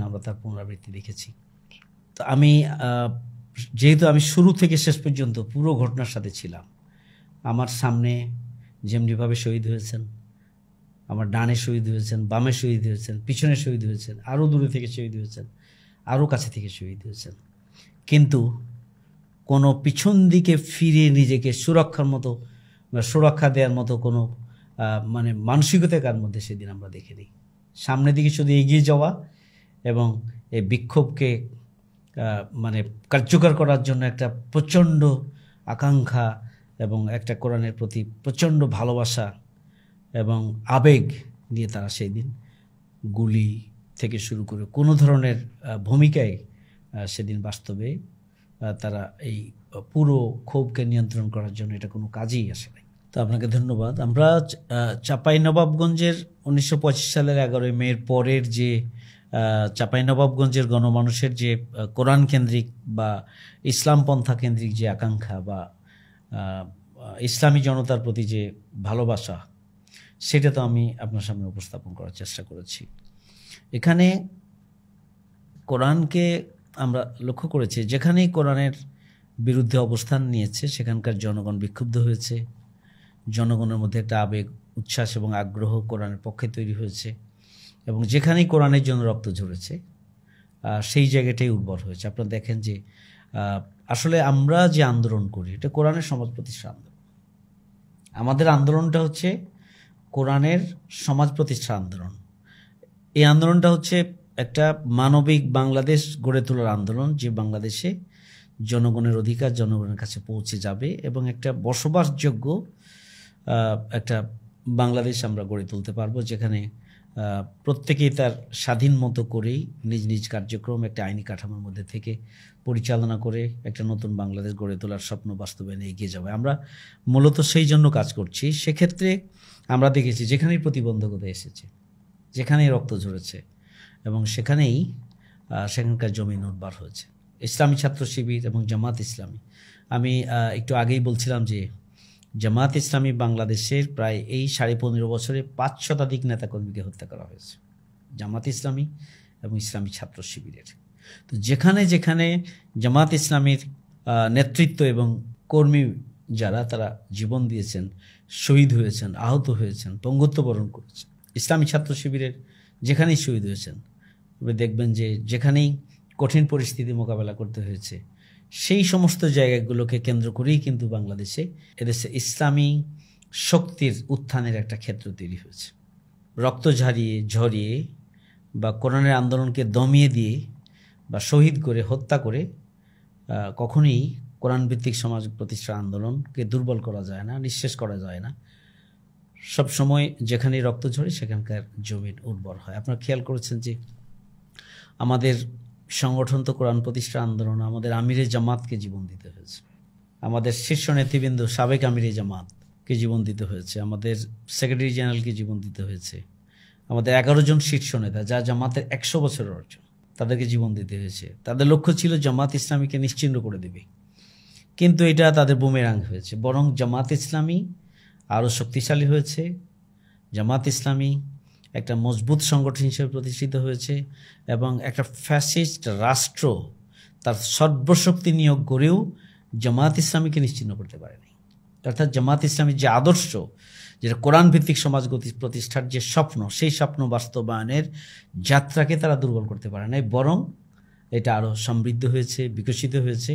আমরা তার পুনরাবৃত্তি দেখেছি। তো আমি যেহেতু আমি শুরু থেকে শেষ পর্যন্ত পুরো ঘটনার সাথে ছিলাম, আমার সামনে যেমনিভাবে শহীদ হয়েছেন, আমার ডানে শহীদ হয়েছেন, বামে শহীদ হয়েছেন, পিছনে শহীদ হয়েছেন, আরও দূরে থেকে শহীদ হয়েছেন, আরও কাছে থেকে শহীদ হয়েছেন, কিন্তু কোনো পিছন দিকে ফিরে নিজেকে সুরক্ষার মতো বা সুরক্ষা দেওয়ার মতো কোনো মানে মানসিকতা কার মধ্যে সেদিন আমরা দেখিনি। সামনের দিকে শুধু এগিয়ে যাওয়া এবং এই বিক্ষোভকে মানে কার্যকর করার জন্য একটা প্রচণ্ড আকাঙ্ক্ষা এবং একটা কোরআনের প্রতি প্রচণ্ড ভালোবাসা এবং আবেগ নিয়ে তারা সেই দিন গুলি থেকে শুরু করে কোনো ধরনের ভূমিকায় সেদিন বাস্তবে তারা এই পুরো ক্ষোভকে নিয়ন্ত্রণ করার জন্য এটা কোনো কাজেই আসে নাই। তো আপনাকে ধন্যবাদ। আমরা চাঁপাইনবাবগঞ্জের 1925 সালের 11ই মের পরের যে চাঁপাইনবাবগঞ্জের গণমানুষের যে কোরআন কেন্দ্রিক বা ইসলাম পন্থা কেন্দ্রিক যে আকাঙ্ক্ষা বা ইসলামী জনতার প্রতি যে ভালোবাসা, সেটা তো আমি আপনার সামনে উপস্থাপন করার চেষ্টা করেছি। এখানে কোরআনকে আমরা লক্ষ্য করেছি, যেখানেই কোরআনের বিরুদ্ধে অবস্থান নিয়েছে সেখানকার জনগণ বিক্ষুব্ধ হয়েছে, জনগণের মধ্যে একটা আবেগ, উচ্ছ্বাস এবং আগ্রহ কোরআনের পক্ষে তৈরি হয়েছে, এবং যেখানেই কোরআনের জন্য রক্ত ঝরেছে সেই জায়গাটাই উর্বর হয়েছে। আপনারা দেখেন যে আসলে আমরা যে আন্দোলন করি এটা কোরআনের সমাজ প্রতিষ্ঠা আন্দোলন। আমাদের আন্দোলনটা হচ্ছে কোরআনের সমাজ প্রতিষ্ঠা আন্দোলন। এই আন্দোলনটা হচ্ছে একটা মানবিক বাংলাদেশ গড়ে তোলার আন্দোলন, যে বাংলাদেশে জনগণের অধিকার জনগণের কাছে পৌঁছে যাবে এবং একটা বসবাসযোগ্য একটা বাংলাদেশ আমরা গড়ে তুলতে পারবো, যেখানে প্রত্যেকেই তার স্বাধীন মতো করেই নিজ নিজ কার্যক্রম একটা আইনি কাঠামোর মধ্যে থেকে পরিচালনা করে একটা নতুন বাংলাদেশ গড়ে তোলার স্বপ্ন বাস্তবায়নে এগিয়ে যাবে। আমরা মূলত সেই জন্য কাজ করছি। সেক্ষেত্রে আমরা দেখেছি যেখানেই প্রতিবন্ধকতা এসেছে, যেখানেই রক্ত ঝরেছে এবং সেখানকার জমি উর্বর হয়েছে। ইসলামী ছাত্র শিবির এবং জামাত ইসলামী, আমি একটু আগেই বলছিলাম যে জামাত ইসলামী বাংলাদেশের প্রায় এই 15.5 বছরে 5 শতাধিক নেতাকর্মীকে হত্যা করা হয়েছে, জামাত ইসলামী এবং ইসলামী ছাত্র শিবিরের। তো যেখানে যেখানে জামাত ইসলামীর নেতৃত্ব এবং কর্মী যারা তারা জীবন দিয়েছেন, শহীদ হয়েছেন, আহত হয়েছেন, পঙ্গুত্ব বরণ করেছেন, ইসলামী ছাত্র শিবিরের যেখানেই শহীদ হয়েছেন, তবে দেখবেন যে যেখানেই কঠিন পরিস্থিতি মোকাবেলা করতে হয়েছে সেই সমস্ত জায়গাগুলোকে কেন্দ্র করেই কিন্তু এদেশে ইসলামী শক্তির উত্থানের একটা ক্ষেত্র তৈরি হয়েছে। রক্ত ঝরিয়ে বা কোরআনের আন্দোলনকে দমিয়ে দিয়ে বা শহীদ করে হত্যা করে কখনোই কোরআন ভিত্তিক সমাজ প্রতিষ্ঠা আন্দোলনকে দুর্বল করা যায় না, নিঃশেষ করা যায় না। সব সময় যেখানেই রক্ত ঝরে সেখানকার জমিন উর্বর হয়। আপনারা খেয়াল করেছেন যে আমাদের সংগঠন তো কোরআন প্রতিষ্ঠা আন্দোলন, আমাদের আমিরে জামাতকে জীবন দিতে হয়েছে, আমাদের শীর্ষ নেতৃবৃন্দ সাবেক আমিরে জামাতকে জীবন দিতে হয়েছে, আমাদের সেক্রেটারি জেনারেলকে জীবন দিতে হয়েছে, আমাদের 11 জন শীর্ষ নেতা যা জামাতের 100 বছরের অর্জন, তাদেরকে জীবন দিতে হয়েছে। তাদের লক্ষ্য ছিল জামাত ইসলামীকে নিশ্চিহ্ন করে দেবে, কিন্তু এটা তাদের বুমেরাং হয়েছে। বরং জামাত ইসলামী আরও শক্তিশালী হয়েছে, জামাত ইসলামী একটা মজবুত সংগঠন হিসেবে প্রতিষ্ঠিত হয়েছে এবং একটা ফ্যাসিস্ট রাষ্ট্র তার সর্বশক্তি নিয়োগ করেও জামাত ইসলামীকে নিশ্চিহ্ন করতে পারেনি। অর্থাৎ জামাত ইসলামীর যে আদর্শ, যেটা কোরআন ভিত্তিক সমাজ প্রতিষ্ঠার যে স্বপ্ন, সেই স্বপ্ন বাস্তবায়নের যাত্রাকে তারা দুর্বল করতে পারে নাই, বরং এটা আরও সমৃদ্ধ হয়েছে, বিকশিত হয়েছে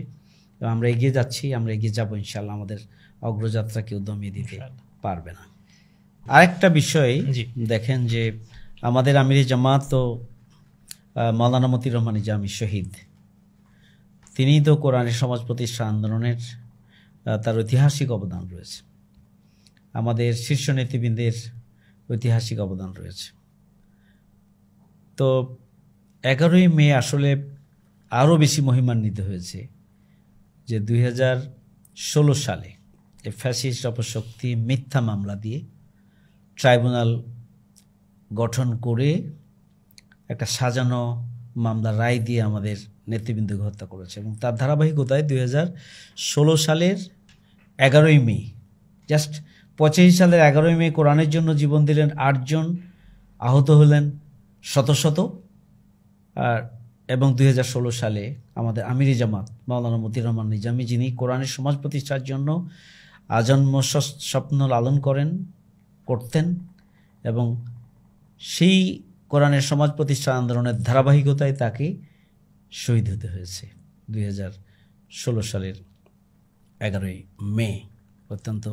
এবং আমরা এগিয়ে যাচ্ছি, আমরা এগিয়ে যাবো ইনশাআল্লাহ। আমাদের অগ্রযাত্রা কেউ দমিয়ে দিতে পারবে না। আরেকটা বিষয় দেখেন যে আমাদের আমিরে জামাত তো মাওলানা মতিউর রহমান নিজামী শহীদ, তিনি তো কোরআনের সমাজ প্রতিষ্ঠা আন্দোলনের তার ঐতিহাসিক অবদান রয়েছে, আমাদের শীর্ষ নেতৃবৃন্দের ঐতিহাসিক অবদান রয়েছে। তো 11ই মে আসলে আরও বেশি মহিমান্বিত হয়েছে যে 2016 সালে এই ফ্যাসিস্ট অপশক্তি মিথ্যা মামলা দিয়ে ট্রাইব্যুনাল গঠন করে একটা সাজানো মামলার রায় দিয়ে আমাদের নেতৃবৃন্দকে হত্যা করেছে এবং তার ধারাবাহিকতায় 2016 সালের 11ই মে, জাস্ট 85 সালের 11ই মে কোরআনের জন্য জীবন দিলেন 8 জন, আহত হলেন শত শত। আর এবং 2016 সালে আমাদের আমিরি জামাত মাওলানা মতিউর রহমান নিজামী, যিনি কোরআনের সমাজ প্রতিষ্ঠার জন্য আজন্ম স্বপ্ন লালন করতেন এবং সেই কোরআনের সমাজ প্রতিষ্ঠা আন্দোলনের ধারাবাহিকতায় তাকে শহীদ হতে হয়েছে 2016 সালের 11ই মে। অত্যন্ত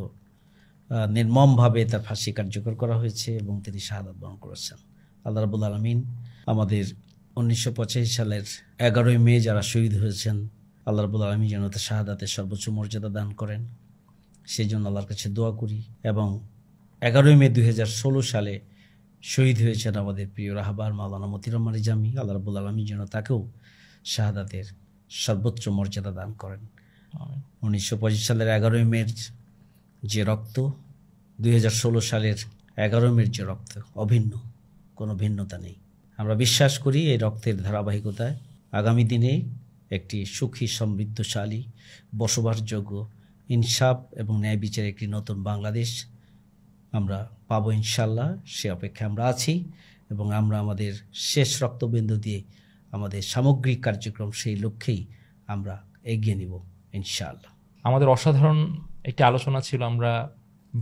নির্মমভাবে তার ফাঁসি কার্যকর করা হয়েছে এবং তিনি শাহাদাত বরণ করেছেন। আল্লাহ রাব্বুল আলামিন আমাদের 1985 সালের 11ই মে যারা শহীদ হয়েছেন, আল্লাহ রাব্বুল আলামিন যেন তার শাহাদাতের সর্বোচ্চ মর্যাদা দান করেন, সেই জন্য আল্লাহর কাছে দোয়া করি। এবং 11ই মে 2016 সালে শহীদ হয়েছেন আমাদের প্রিয় রাহবার মাওলানা মতিউর রহমান নিজামী, আল্লাহ রাব্বুল আলামিন যেন তাকেও শাহাদাতের সর্বোচ্চ মর্যাদা দান করেন। 1925 সালের 11ই মের যে রক্ত, 2016 সালের 11 মের যে রক্ত অভিন্ন, কোনো ভিন্নতা নেই। আমরা বিশ্বাস করি এই রক্তের ধারাবাহিকতায় আগামী দিনে একটি সুখী, সমৃদ্ধশালী, বসবাসযোগ্য, ইনসাফ এবং ন্যায় বিচারের একটি নতুন বাংলাদেশ আমরা পাবো ইনশাল্লাহ। সে অপেক্ষায় আমরা আছি এবং আমরা আমাদের শেষ রক্তবিন্দু দিয়ে আমাদের সামগ্রিক কার্যক্রম সেই লক্ষ্যেই আমরা এগিয়ে নিব ইনশাআল্লাহ। আমাদের অসাধারণ একটি আলোচনা ছিল। আমরা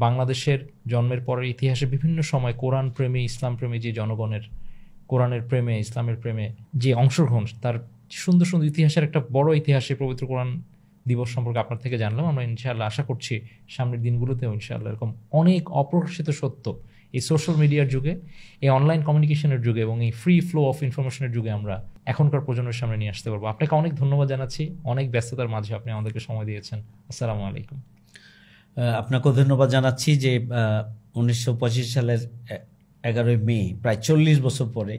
বাংলাদেশের জন্মের পরের ইতিহাসে বিভিন্ন সময় কোরআন প্রেমী, ইসলাম প্রেমী যে জনগণের কোরআনের প্রেমে, ইসলামের প্রেমে যে অংশগ্রহণ, তার সুন্দর সুন্দর ইতিহাসের একটা বড় ইতিহাসে পবিত্র কোরআন দিবস সম্পর্কে আপনার থেকে জানলাম। আমরা ইনশাআল্লাহ আশা করছি সামনের দিনগুলোতেও ইনশাআল্লাহ এরকম অনেক অপ্রকাশিত সত্য এই সোশ্যাল মিডিয়ার যুগে, এই অনলাইন কমিউনিকেশনের যুগে এবং এই ফ্রি ফ্লো অফ ইনফরমেশনের যুগে আমরা এখনকার প্রজন্মের সামনে নিয়ে আসতে পারবো। আপনাকে অনেক ধন্যবাদ জানাচ্ছি, অনেক ব্যস্ততার মাঝে আপনি আমাদেরকে সময় দিয়েছেন। আসসালামু আলাইকুম। আপনাকেও ধন্যবাদ জানাচ্ছি যে 1925 সালের 11ই মে, প্রায় 40 বছর পরে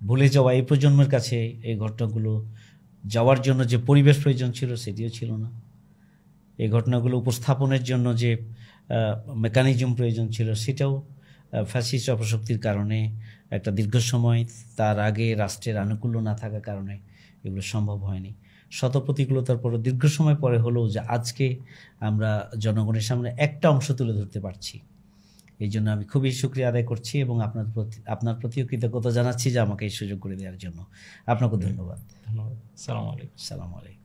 ভুলে যাওয়া এই প্রজন্মের কাছে এই ঘটনাগুলো যাওয়ার জন্য যে পরিবেশ প্রয়োজন ছিল সেটিও ছিল না। এই ঘটনাগুলো উপস্থাপনের জন্য যে মেকানিজম প্রয়োজন ছিল সেটাও ফ্যাসিস্ট অপশক্তির কারণে একটা দীর্ঘ সময় তার আগে রাষ্ট্রের আনুকূল্য না থাকার কারণে এগুলো সম্ভব হয়নি। শত প্রতিকূলতার পরে দীর্ঘ সময় পরে হলেও যে আজকে আমরা জনগণের সামনে একটা অংশ তুলে ধরতে পারছি, এই জন্য আমি খুবই শুকরিয়া আদায় করছি এবং আপনার প্রতিও কৃতজ্ঞতা জানাচ্ছি যে আমাকে এই সুযোগ করে দেওয়ার জন্য। আপনাকে ধন্যবাদ। ধন্যবাদ। আসসালামু আলাইকুম। আসসালামু আলাইকুম।